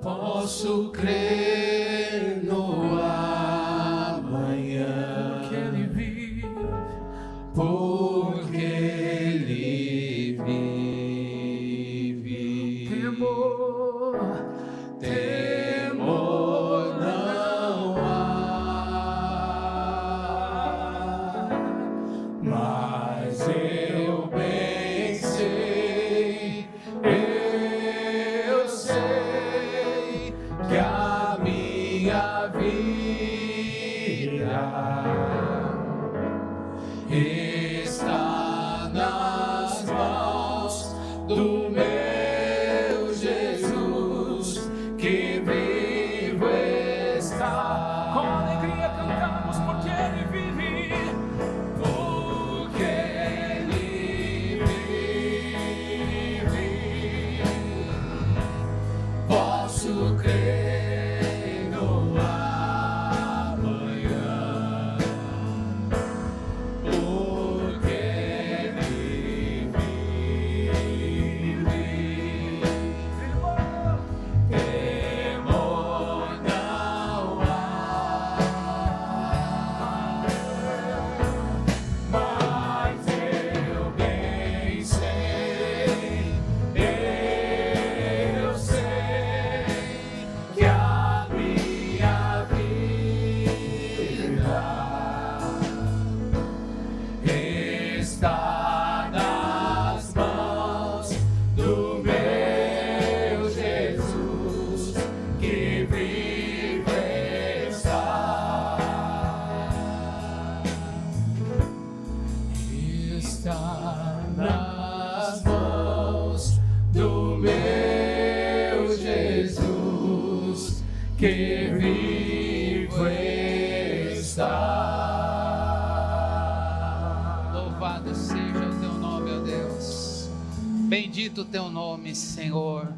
Posso crer no amanhã.
porque Ele vive,
Porque Ele vive. temor não há, mas eu bem sei, eu sei que a minha vida está nas mãos do meu Jesus, que vivo está.
Com alegria cantamos porque Ele vive.
Porque Ele vive, posso crer no amanhã. Porque Ele vive, temor não há. Mas eu bem sei, eu sei que a minha vida está nas mãos do meu Jesus, que vive está. Está nas mãos do meu Jesus, que vivo está.
Louvado seja o teu nome, ó Deus. Bendito o teu nome, Senhor.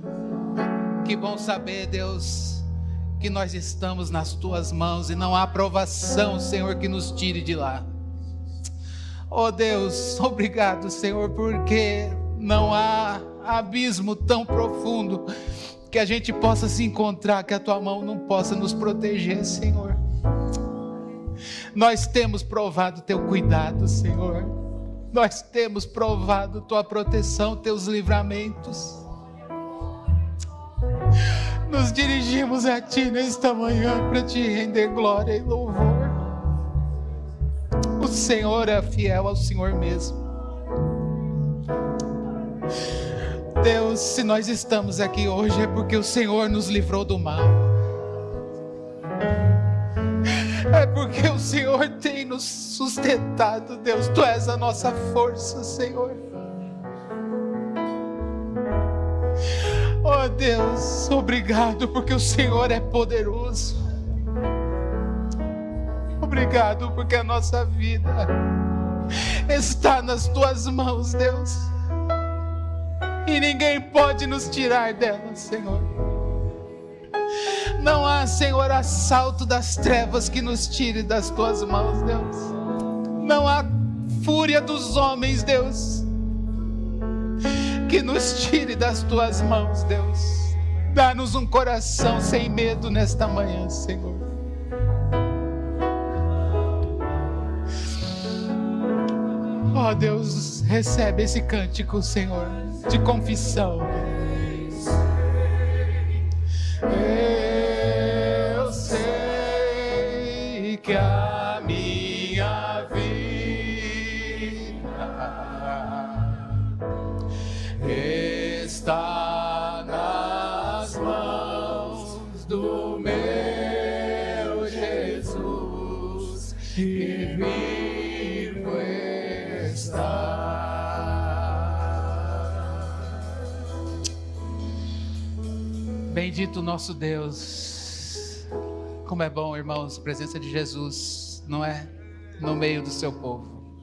Que bom saber, Deus, que nós estamos nas tuas mãos e não há provação, Senhor, que nos tire de lá. Oh Deus, obrigado, Senhor, porque não há abismo tão profundo que a gente possa se encontrar, que a tua mão não possa nos proteger, Senhor. Nós temos provado teu cuidado, Senhor. Nós temos provado tua proteção, teus livramentos. Nos dirigimos a ti nesta manhã para te render glória e louvor. O Senhor é fiel ao Senhor mesmo. Deus, se nós estamos aqui hoje é porque o Senhor nos livrou do mal. É porque o Senhor tem nos sustentado, Deus. Tu és a nossa força, Senhor. Oh Deus, obrigado porque o Senhor é poderoso. Obrigado porque a nossa vida está nas tuas mãos, Deus. E ninguém pode nos tirar dela, Senhor. Não há, Senhor, assalto das trevas que nos tire das tuas mãos, Deus. Não há fúria dos homens, Deus, que nos tire das tuas mãos, Deus. Dá-nos um coração sem medo nesta manhã, Senhor. Oh Deus, recebe esse cântico, Senhor, de confissão.
Eu sei que a minha vida está nas mãos do meu Jesus, que vivo está.
Bendito o nosso Deus. Como é bom, irmãos, a presença de Jesus, não é? No meio do seu povo.